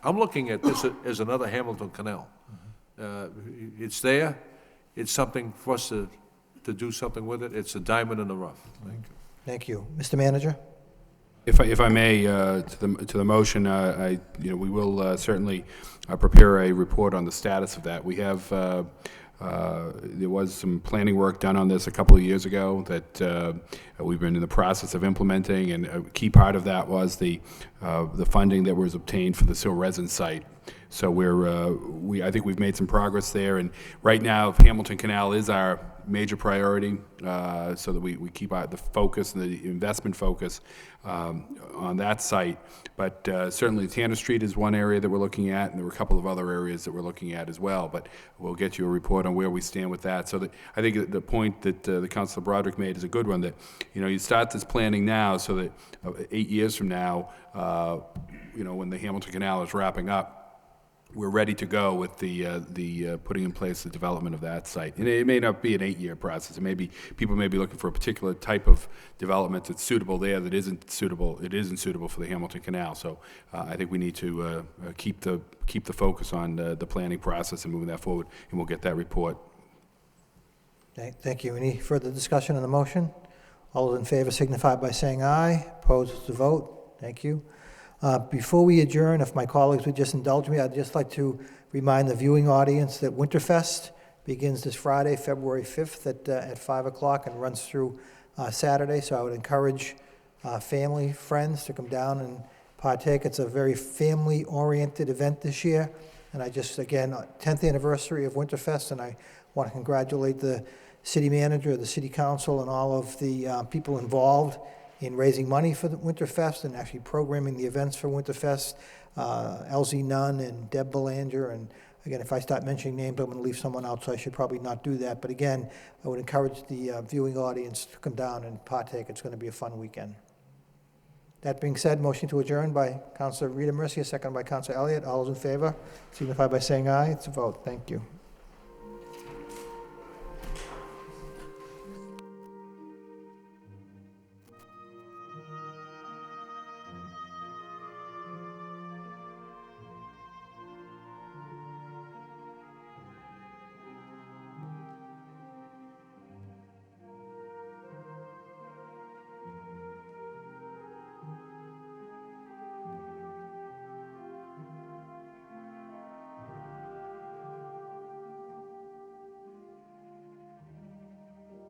I'm looking at this as another Hamilton Canal. It's there. It's something for us to do something with it. It's a diamond in the rough. Thank you. Thank you. Mr. Manager? If I may, to the motion, we will certainly prepare a report on the status of that. We have there was some planning work done on this a couple of years ago that we've been in the process of implementing, and a key part of that was the funding that was obtained for the Sil Resin site. So I think we've made some progress there, and right now Hamilton Canal is our major priority, so that we keep the focus and the investment focus on that site. But certainly Tanner Street is one area that we're looking at, and there were a couple of other areas that we're looking at as well. But we'll get you a report on where we stand with that. So I think the point that the Councilor Broderick made is a good one, that you start this planning now so that 8 years from now, when the Hamilton Canal is wrapping up, we're ready to go with the putting in place the development of that site. And it may not be an 8-year process. People may be looking for a particular type of development that's suitable there that isn't suitable. It isn't suitable for the Hamilton Canal. So I think we need to keep the focus on the planning process and moving that forward, and we'll get that report. Thank you. Any further discussion on the motion? All those in favor signify by saying aye. Opposed to vote. Thank you. Before we adjourn, if my colleagues would just indulge me, I'd just like to remind the viewing audience that Winterfest begins this Friday, February 5th at 5 o'clock and runs through Saturday. So I would encourage family, friends to come down and partake. It's a very family-oriented event this year. And again, 10th anniversary of Winterfest, and I want to congratulate the city manager, the city council, and all of the people involved in raising money for the Winterfest and actually programming the events for Winterfest. LZ Nunn and Deb Belanger and Again, if I start mentioning names, I'm going to leave someone out, so I should probably not do that. But again, I would encourage the viewing audience to come down and partake. It's going to be a fun weekend. That being said, motion to adjourn by Councilor Rita Mercia, second by Councilor Elliott. All those in favor signify by saying aye. It's a vote. Thank you.